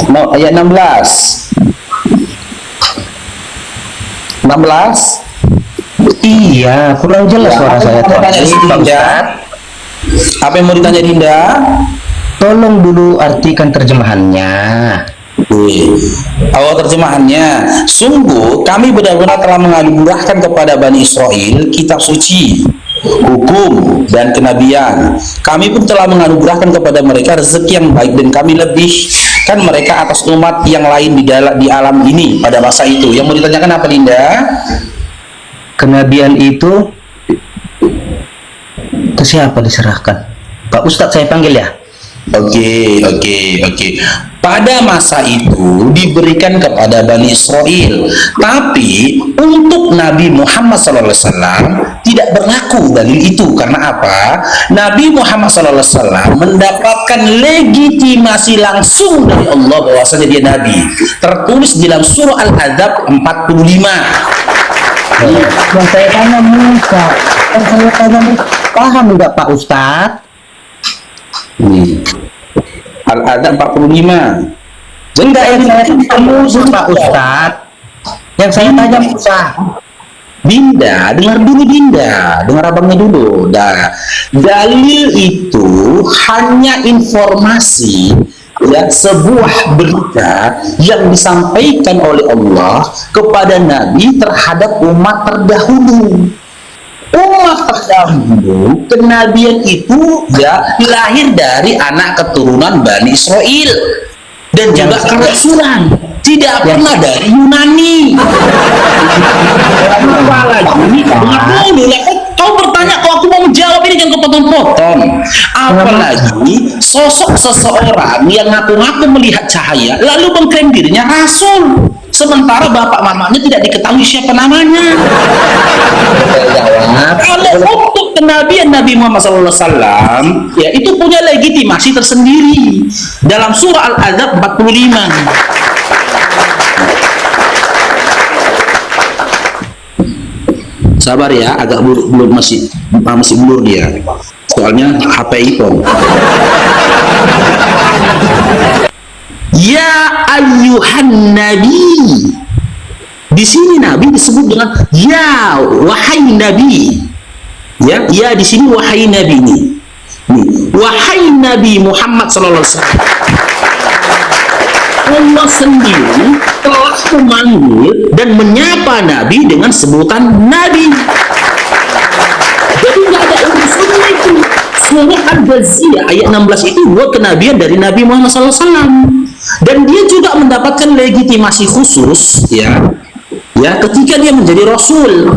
No, ayat 16. Iya, kurang jelas suara saya tuh. Pak Ustadz, apa yang mau ditanya Dinda? Tolong dulu artikan terjemahannya. Awal terjemahannya, sungguh kami benar-benar telah menganugerahkan kepada Bani Israel kitab suci, hukum, dan kenabian. Kami pun telah menganugerahkan kepada mereka rezeki yang baik, dan kami lebihkan mereka atas umat yang lain di alam ini pada masa itu. Yang mau ditanyakan apa, Dinda? Kenabian itu ke siapa diserahkan? Pak Ustadz saya panggil ya. Oke. Pada masa itu diberikan kepada Bani Israel, tapi untuk Nabi Muhammad SAW tidak berlaku dalil itu. Karena apa? Nabi Muhammad SAW mendapatkan legitimasi langsung dari Allah bahwasanya dia Nabi. Tertulis di dalam surah Al-Adzab 45. Yang saya tanya Musa, paham enggak Pak Ustadz? Al-Adzab 45. Enggak, yang saya tanya Musa Pak Ustadz. Yang saya tanya Musa. Dinda, dengar dulu Dinda, dengar abangnya dulu. Dalil itu hanya informasi, ya, sebuah berita yang disampaikan oleh Allah kepada Nabi terhadap umat terdahulu. Umat terdahulu, kenabian itu ya lahir dari anak keturunan Bani Israel, dan juga kerasulan tidak pernah dari Yunani. Kau bertanya, kok aku mau menjawab ini jangan kepotong-potong. Apalagi sosok seseorang yang ngaku-ngaku melihat cahaya lalu mengklaim dirinya rasul, sementara bapak mamanya tidak diketahui siapa namanya. Kalau untuk kenabian Nabi Muhammad SAW, ya itu punya legitimasi tersendiri dalam surah Al-Adzab 45. Sabar ya, agak belum masih blur dia. Soalnya HP iPhone. Ya ayyuhan nabi. Di sini nabi disebut dengan ya wahai nabi. Ya di sini wahai nabi nih. Wahai Nabi Muhammad sallallahu alaihi wasallam. Allah sendiri telah memanggil dan menyapa Nabi dengan sebutan Nabi. Jadi nggak ada urusannya itu. Surah Al-Jaziyah ayat 16 itu buat kenabian dari Nabi Muhammad SAW. Dan dia juga mendapatkan legitimasi khusus, ya ketika dia menjadi Rasul.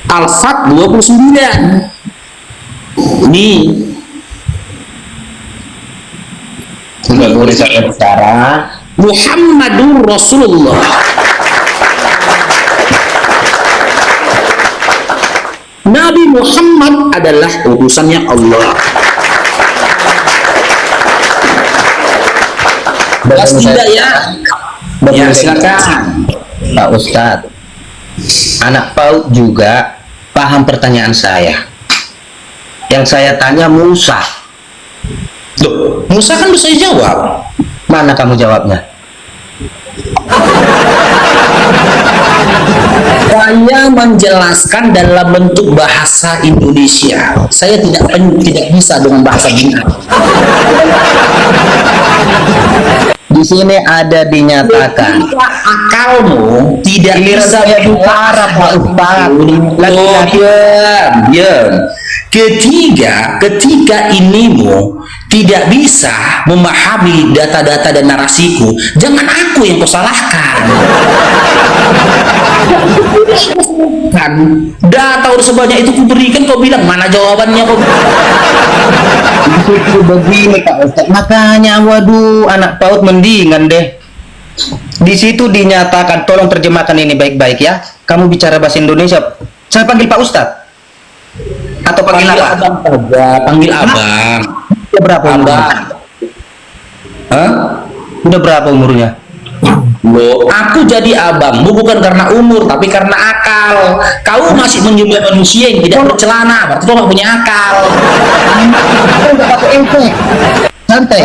Al-Fat 29. Ini Tidak boleh saya bicara. Muhammadur Rasulullah. Nabi Muhammad adalah utusannya Allah. Jelas tidak ya? Ya silakan. Pak Ustadz, anak PAUD juga paham pertanyaan saya. Yang saya tanya Musa. Loh, Musa kan bisa jawab. Mana kamu jawabnya? Saya menjelaskan dalam bentuk bahasa Indonesia. Saya tidak bisa dengan bahasa Bina. Di sini ada dinyatakan. Ketika akalmu tidak bisa saya bicara Pak Ustadz. Diam. Ketika inimu tidak bisa memahami data-data dan narasiku, jangan aku yang kau salahkan. Kan data udah sebanyak itu kuberikan, kau bilang mana jawabannya kau? Itu begini Pak Ustadz. Makanya waduh, anak PAUD mendingan deh. Di situ dinyatakan, tolong terjemahkan ini baik-baik ya. Kamu bicara bahasa Indonesia. Saya panggil Pak Ustadz atau panggil apa? Abang saja, panggil abang. Udah berapa umurnya? Hah? Udah berapa umurnya? Loh, aku jadi abangmu bukan karena umur, tapi karena akal. Kau masih menyembah manusia yang tidak bercelana, berarti kau gak punya akal. Santai.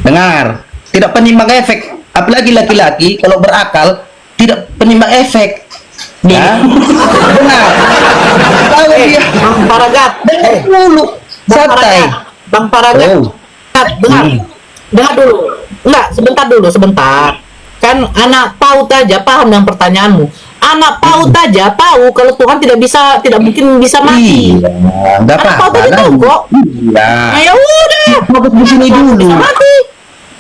Dengar, tidak penimbang efek. Apalagi laki-laki kalau berakal tidak penimbang efek. Ya, benar. Tahu dia. Bang Paragat, Dulu, santai. Bang Paragat, Oh. dengar, dengar dulu. Enggak, sebentar. Kan anak PAUD aja paham dengan pertanyaanmu. Anak PAUD aja tahu kalau Tuhan tidak mungkin bisa mati. Iya, nggak Anak PAUD apa-apa. aja tahu kok. Iya. Nah, ya udah. Fokus di sini dulu. Bisa mati.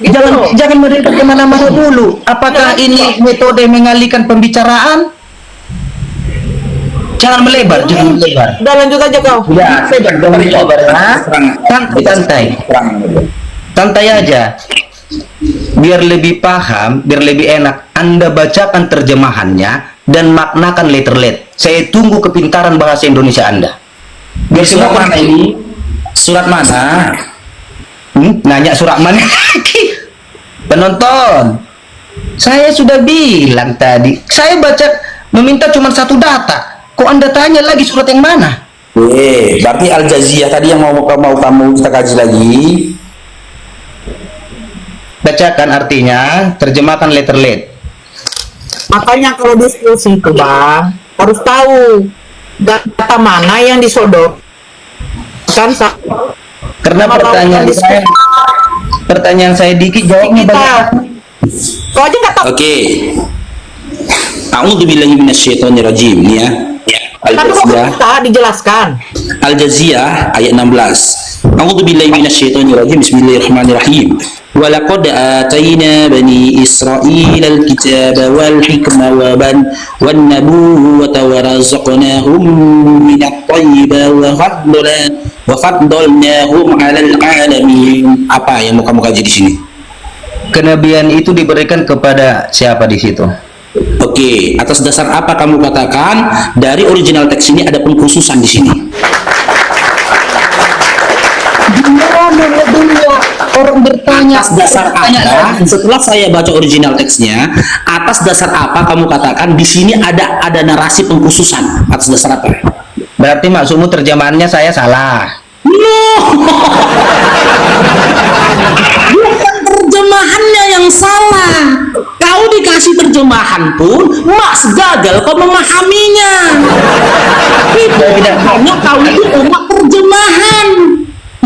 Gitu loh. Jangan mereka kemana-mana dulu. Apakah ini metode mengalihkan pembicaraan? Jangan melebar. Udah lanjut aja kau. Ya, santai. Santai aja. Biar lebih paham, biar lebih enak, Anda bacakan terjemahannya dan maknakan letter-let. Saya tunggu kepintaran bahasa Indonesia Anda. Biar Surat semua mana ini? Surat mana? Nanya surat mana lagi? Penonton, saya sudah bilang tadi, saya baca meminta cuma satu data. Kok Anda tanya lagi surat yang mana? Berarti Al-Jaziyah tadi yang mau kamu kita kaji lagi. Bacakan artinya, terjemahkan letter-let. Makanya kalau diskusi itu bang harus tahu data mana yang disodok. Kan Karena pertanyaan saya dikit, jawabnya banyak. Kau aja nggak tahu. Oke. A'udzubillahi minasyaitonirrajim nih ya. Tapi kok bisa dijelaskan? Al-Jaziyah ayat 16. A'udzubillahi minasyaitonirrajim. Bismillahirrahmanirrahim. walaqad atayna bani Israil al-kitaba wal hikma wan nabuwwata wa razaqnahum min at-thayyibat wa faddalnahum 'alal 'alamin. Apa yang mau kamu kaji di sini? Kenabian itu diberikan kepada siapa di situ? Oke, atas dasar apa kamu katakan dari original teks ini ada pengkhususan di sini? Orang bertanya Atas dasar apa? Setelah saya baca original teksnya, atas dasar apa kamu katakan di sini ada narasi pengkhususan? Atas dasar apa? Berarti maksudmu terjemahannya saya salah. No, bukan terjemahannya yang salah. Kau dikasih terjemahan pun, Mas gagal kau memahaminya. Itu hanya kau itu umat terjemahan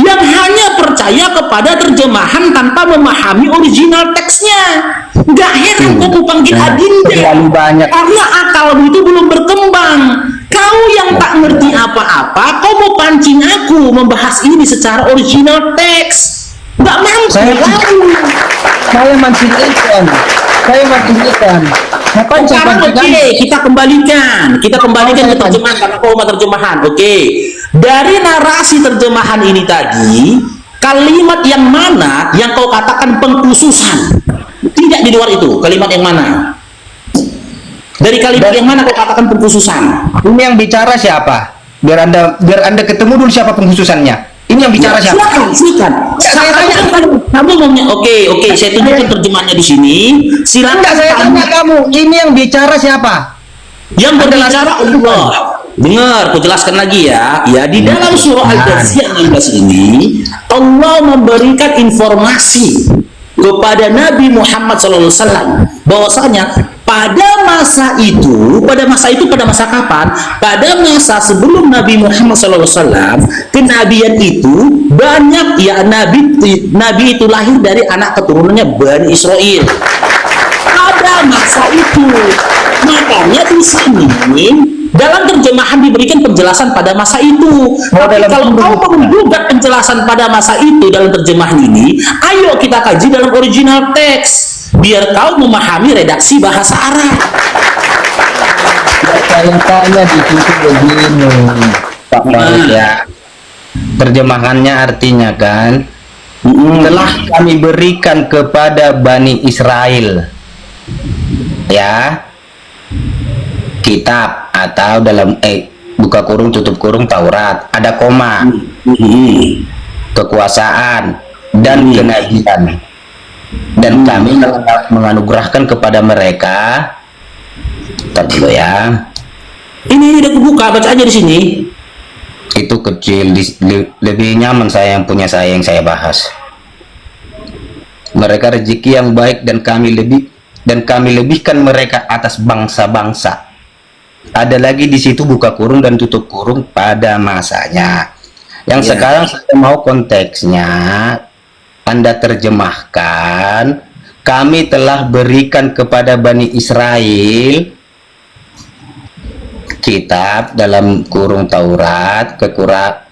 yang hanya percaya kepada terjemahan tanpa memahami original teksnya. Gak heran kau panggil adinda, terlalu banyak. karena akalmu itu belum berkembang. Kau yang tak ngerti apa-apa, kau mau pancing aku membahas ini secara original teks. Gak mampu. Saya mancing ikan. Sekarang oke, kita kembalikan ke terjemahan karena kau mau terjemahan. Oke, dari narasi terjemahan ini tadi, kalimat yang mana yang kau katakan pengkhususan? Tidak di luar itu. Kalimat yang mana? Dari kalimat yang mana kau katakan pengkhususan? Ini yang bicara siapa? Biar anda ketemu dulu siapa pengkhususannya. Ini yang bicara siapa? Silakan. Kamu maunya oke, saya tunjukkan terjemahannya di sini. Silakan. Saya tanya kamu, ini yang bicara siapa? Yang berbicara Allah. Dengar, aku jelaskan lagi ya. Ya, di dalam surah Al-Jathiyah 16 ini, Allah memberikan informasi kepada Nabi Muhammad SAW bahwasanya pada masa kapan? Pada masa sebelum Nabi Muhammad SAW, kenabian itu banyak ya, nabi itu lahir dari anak keturunannya Bani Israel. Pada masa itu, makanya di sini dalam terjemahan diberikan penjelasan pada masa itu. Tapi kalau kau menggugat penjelasan pada masa itu dalam terjemahan ini, ayo kita kaji dalam original teks biar kau memahami redaksi bahasa Arab. Saya tanya di situ begini, Pak Farouq ya. Terjemahannya artinya kan, telah kami berikan kepada Bani Israel ya kitab atau dalam buka kurung tutup kurung Taurat, ada koma, kekuasaan dan kenabian, dan kami menganugerahkan kepada mereka. Bentar dulu ya, ini udah kebuka, baca aja di sini. itu kecil, lebih nyaman saya yang punya saya yang saya bahas. Mereka rezeki yang baik dan kami lebihkan mereka atas bangsa-bangsa. Ada lagi di situ buka kurung dan tutup kurung pada masanya. Yang sekarang saya mau konteksnya Anda terjemahkan. Kami telah berikan kepada Bani Israel kitab dalam kurung Taurat, kepada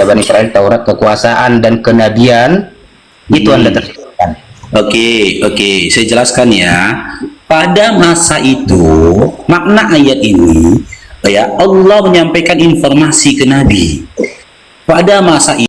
Bani Israel Taurat, kekuasaan dan kenabian. Itu Anda terjemahkan. Oke, saya jelaskan ya. Pada masa itu, makna ayat ini ya, Allah menyampaikan informasi ke Nabi. Pada masa itu